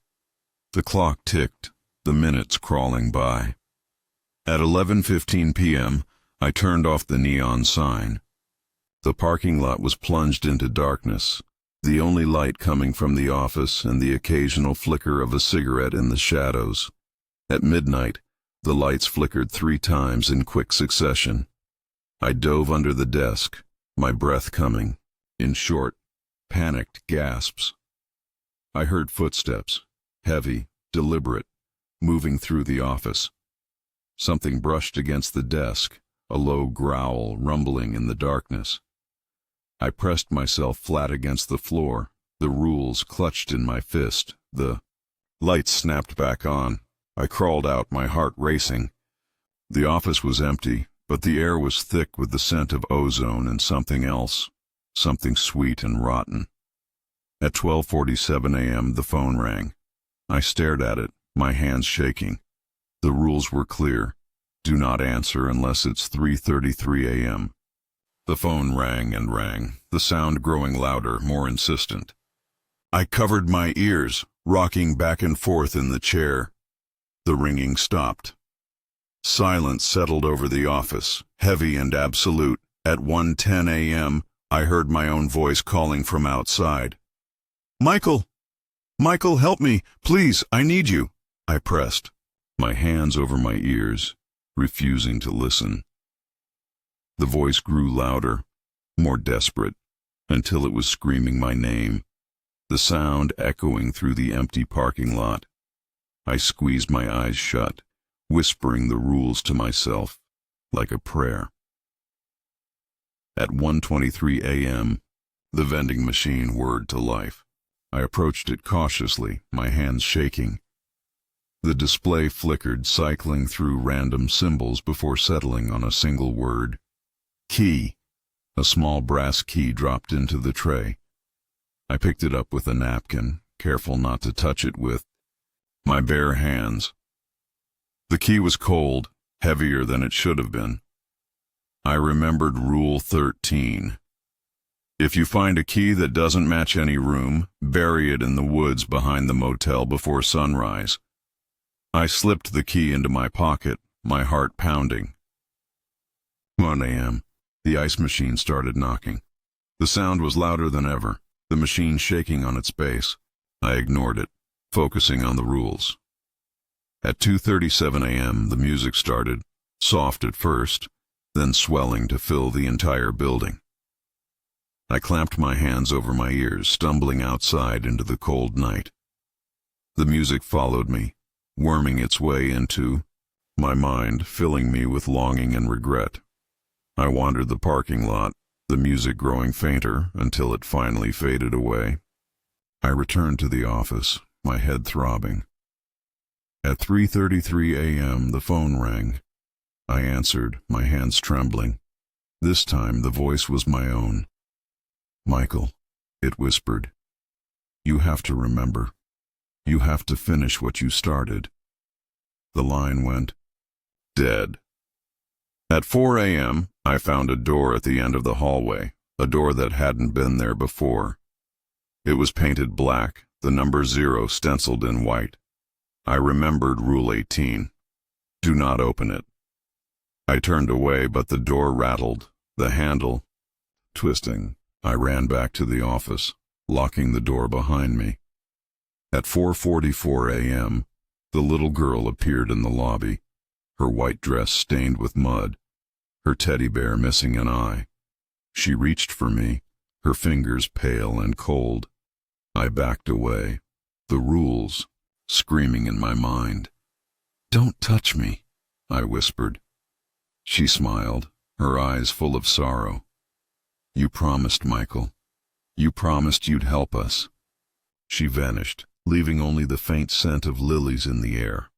[SPEAKER 1] The clock ticked, the minutes crawling by. At 11:15 p.m., I turned off the neon sign. The parking lot was plunged into darkness, the only light coming from the office and the occasional flicker of a cigarette in the shadows. At midnight, the lights flickered 3 times in quick succession. I dove under the desk, my breath coming in short, panicked gasps. I heard footsteps, heavy, deliberate, moving through the office. Something brushed against the desk, a low growl rumbling in the darkness. I pressed myself flat against the floor, the rules clutched in my fist. The lights snapped back on. I crawled out, my heart racing. The office was empty, but the air was thick with the scent of ozone and something else, something sweet and rotten. At 12:47 a.m., the phone rang. I stared at it, my hands shaking. The rules were clear. Do not answer unless it's 3:33 a.m. The phone rang and rang, the sound growing louder, more insistent. I covered my ears, rocking back and forth in the chair. The ringing stopped. Silence settled over the office, heavy and absolute. At 1:10 a.m., I heard my own voice calling from outside. "Michael! Michael, help me! Please, I need you!" I pressed, my hands over my ears, refusing to listen. The voice grew louder, more desperate, until it was screaming my name, the sound echoing through the empty parking lot. I squeezed my eyes shut, whispering the rules to myself, like a prayer. At 1:23 a.m., the vending machine whirred to life. I approached it cautiously, my hands shaking. The display flickered, cycling through random symbols before settling on a single word. Key. A small brass key dropped into the tray. I picked it up with a napkin, careful not to touch it with my bare hands. The key was cold, heavier than it should have been. I remembered Rule 13. If you find a key that doesn't match any room, bury it in the woods behind the motel before sunrise. I slipped the key into my pocket, my heart pounding. 1 a.m. The ice machine started knocking. The sound was louder than ever, the machine shaking on its base. I ignored it, focusing on the rules. At 2:37 a.m., the music started, soft at first, then swelling to fill the entire building. I clamped my hands over my ears, stumbling outside into the cold night. The music followed me, worming its way into my mind, filling me with longing and regret. I wandered the parking lot, the music growing fainter until it finally faded away. I returned to the office, my head throbbing. At 3:33 a.m. the phone rang. I answered, my hands trembling. This time the voice was my own. "Michael," it whispered. "You have to remember. You have to finish what you started." The line went dead. At 4 a.m., I found a door at the end of the hallway, a door that hadn't been there before. It was painted black, the number 0 stenciled in white. I remembered Rule 18. Do not open it. I turned away, but the door rattled, the handle twisting. I ran back to the office, locking the door behind me. At 4:44 a.m., the little girl appeared in the lobby, her white dress stained with mud, her teddy bear missing an eye. She reached for me, her fingers pale and cold. I backed away, the rules screaming in my mind. "Don't touch me," I whispered. She smiled, her eyes full of sorrow. "You promised, Michael. You promised you'd help us." She vanished, leaving only the faint scent of lilies in the air.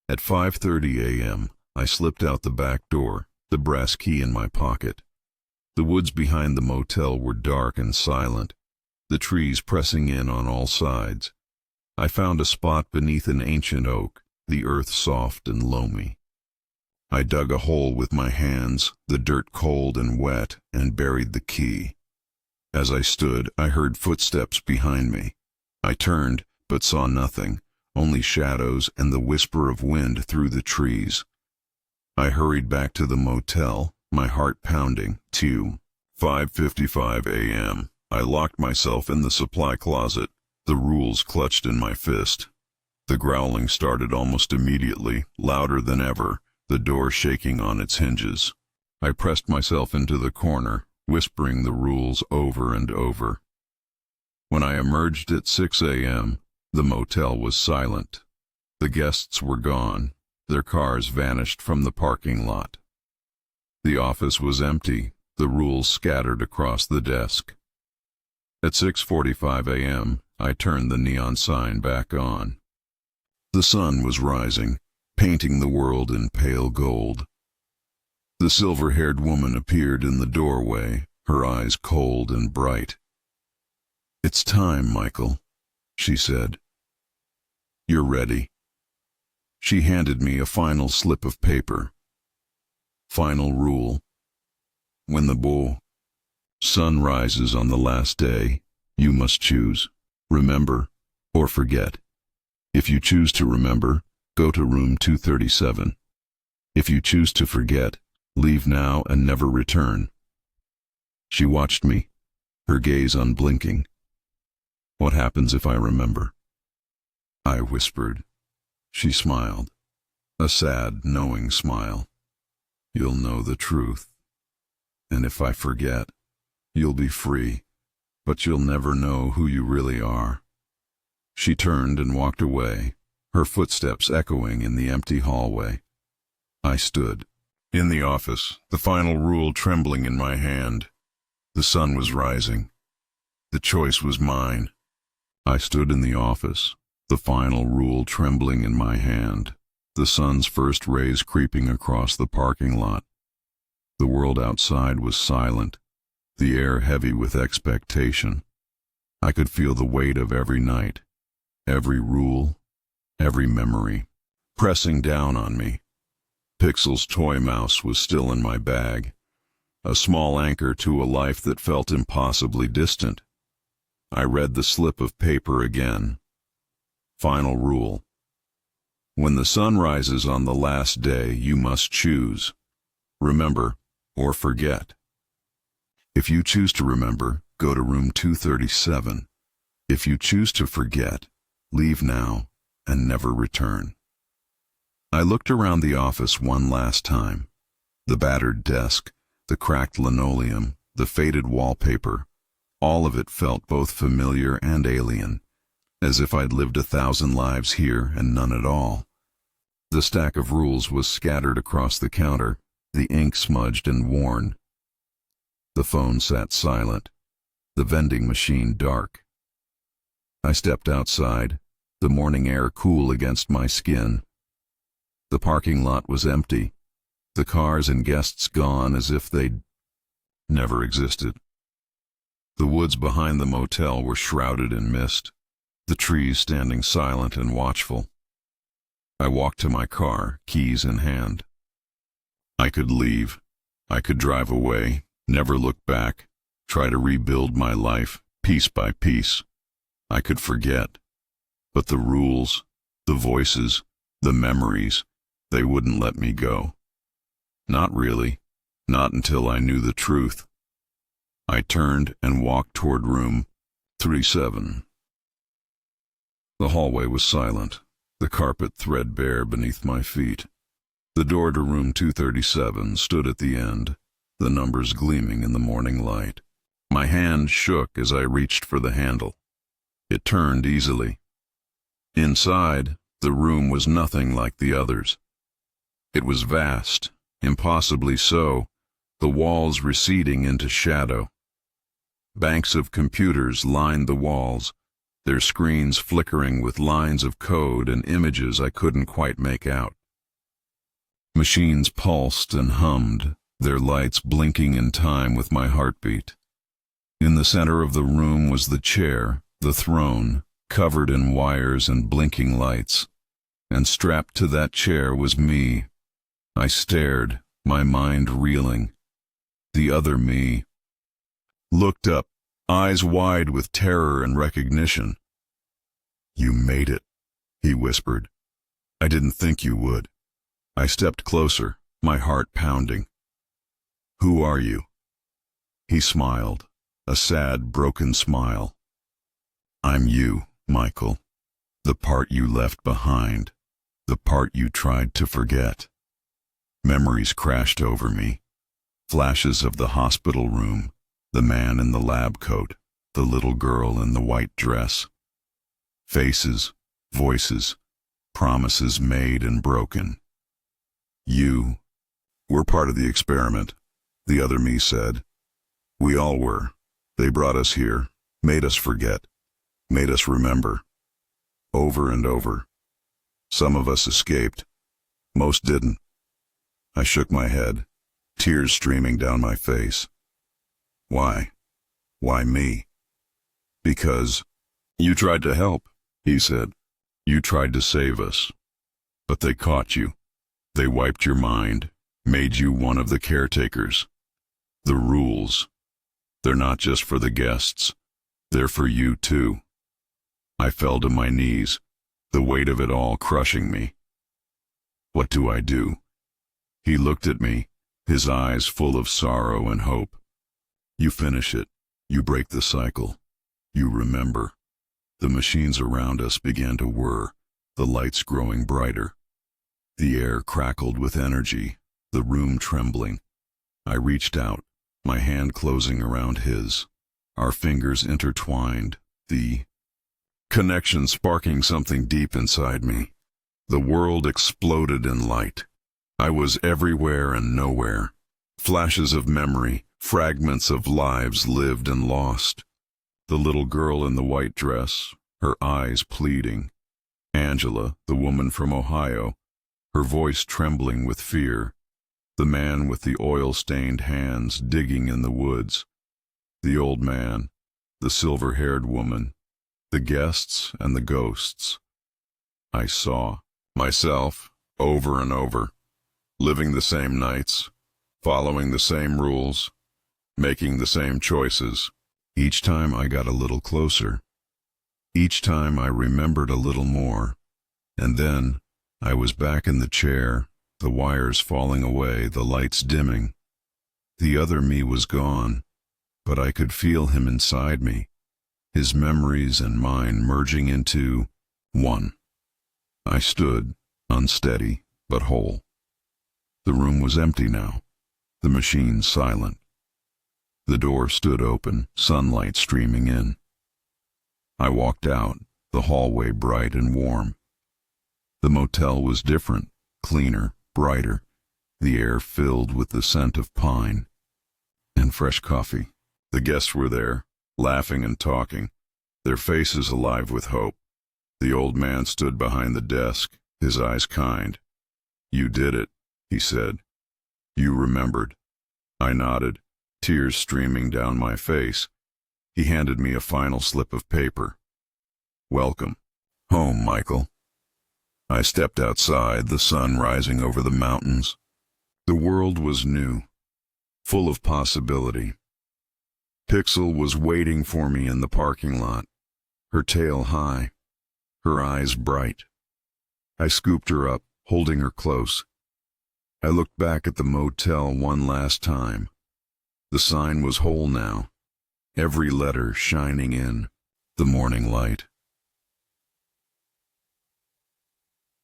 [SPEAKER 1] At 5:30 a.m., I slipped out the back door, the brass key in my pocket. The woods behind the motel were dark and silent, the trees pressing in on all sides. I found a spot beneath an ancient oak, the earth soft and loamy. I dug a hole with my hands, the dirt cold and wet, and buried the key. As I stood, I heard footsteps behind me. I turned, but saw nothing, only shadows and the whisper of wind through the trees. I hurried back to the motel, my heart pounding. 5:55 a.m. I locked myself in the supply closet, the rules clutched in my fist. The growling started almost immediately, louder than ever, the door shaking on its hinges. I pressed myself into the corner, whispering the rules over and over. When I emerged at 6 a.m., the motel was silent. The guests were gone, their cars vanished from the parking lot. The office was empty, the rules scattered across the desk. At 6:45 a.m., I turned the neon sign back on. The sun was rising, painting the world in pale gold. The silver-haired woman appeared in the doorway, her eyes cold and bright. "It's time, Michael," she said. "You're ready." She handed me a final slip of paper. Final rule. When the sun rises on the last day, you must choose, remember or forget. If you choose to remember, go to room 237. If you choose to forget, leave now and never return. She watched me, her gaze unblinking. "What happens if I remember?" I whispered. She smiled, a sad, knowing smile. "You'll know the truth. And if I forget, you'll be free, but you'll never know who you really are." She turned and walked away, her footsteps echoing in the empty hallway. I stood in the office, the final rule trembling in my hand. The sun was rising. The choice was mine. I stood in the office, the final rule trembling in my hand, the sun's first rays creeping across the parking lot. The world outside was silent, the air heavy with expectation. I could feel the weight of every night, every rule, every memory, pressing down on me. Pixel's toy mouse was still in my bag, a small anchor to a life that felt impossibly distant. I read the slip of paper again. Final rule. When the sun rises on the last day, you must choose. Remember or forget. If you choose to remember, go to room 237. If you choose to forget, leave now and never return. I looked around the office one last time. The battered desk, the cracked linoleum, the faded wallpaper, all of it felt both familiar and alien. as if I'd lived 1,000 lives here and none at all. The stack of rules was scattered across the counter, the ink smudged and worn. The phone sat silent, the vending machine dark. I stepped outside, the morning air cool against my skin. The parking lot was empty, the cars and guests gone as if they'd never existed. The woods behind the motel were shrouded in mist, the trees standing silent and watchful. I walked to my car, keys in hand. I could leave. I could drive away, never look back, try to rebuild my life, piece by piece. I could forget. But the rules, the voices, the memories, they wouldn't let me go. Not really. Not until I knew the truth. I turned and walked toward room 37. The hallway was silent, the carpet threadbare beneath my feet. The door to room 237 stood at the end, the numbers gleaming in the morning light. My hand shook as I reached for the handle. It turned easily. Inside, the room was nothing like the others. It was vast, impossibly so, the walls receding into shadow. Banks of computers lined the walls, their screens flickering with lines of code and images I couldn't quite make out. Machines pulsed and hummed, their lights blinking in time with my heartbeat. In the center of the room was the chair, the throne, covered in wires and blinking lights, and strapped to that chair was me. I stared, my mind reeling. The other me looked up, eyes wide with terror and recognition. "You made it," he whispered. "I didn't think you would." I stepped closer, my heart pounding. "Who are you?" He smiled, a sad, broken smile. "I'm you, Michael. The part you left behind, the part you tried to forget." Memories crashed over me. Flashes of the hospital room, the man in the lab coat, the little girl in the white dress. Faces, voices, promises made and broken. "You were part of the experiment," the other me said. "We all were. They brought us here, made us forget, made us remember. Over and over. Some of us escaped. Most didn't." I shook my head, tears streaming down my face. "Why? Why me?" "Because you tried to help," he said. "You tried to save us. But they caught you. They wiped your mind, made you one of the caretakers. The rules, they're not just for the guests. They're for you too." I fell to my knees, the weight of it all crushing me. "What do I do?" He looked at me, his eyes full of sorrow and hope. "You finish it. You break the cycle. You remember." The machines around us began to whir, the lights growing brighter. The air crackled with energy, the room trembling. I reached out, my hand closing around his. Our fingers intertwined, the connection sparking something deep inside me. The world exploded in light. I was everywhere and nowhere. Flashes of memory, fragments of lives lived and lost. The little girl in the white dress, her eyes pleading. Angela, the woman from Ohio, her voice trembling with fear. The man with the oil-stained hands digging in the woods. The old man, the silver-haired woman, the guests and the ghosts. I saw myself over and over, living the same nights, following the same rules, making the same choices. Each time I got a little closer. Each time I remembered a little more. And then I was back in the chair, the wires falling away, the lights dimming. The other me was gone, but I could feel him inside me, his memories and mine merging into one. I stood, unsteady but whole. The room was empty now, the machine silent. The door stood open, sunlight streaming in. I walked out, the hallway bright and warm. The motel was different, cleaner, brighter, the air filled with the scent of pine and fresh coffee. The guests were there, laughing and talking, their faces alive with hope. The old man stood behind the desk, his eyes kind. "You did it," he said. "You remembered." I nodded, tears streaming down my face. He handed me a final slip of paper. "Welcome home, Michael." I stepped outside, the sun rising over the mountains. The world was new, full of possibility. Pixel was waiting for me in the parking lot, her tail high, her eyes bright. I scooped her up, holding her close. I looked back at the motel one last time. The sign was whole now, every letter shining in the morning light.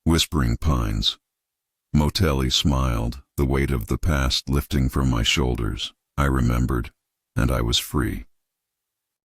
[SPEAKER 1] Whispering Pines. Motelly smiled, the weight of the past lifting from my shoulders. I remembered, and I was free.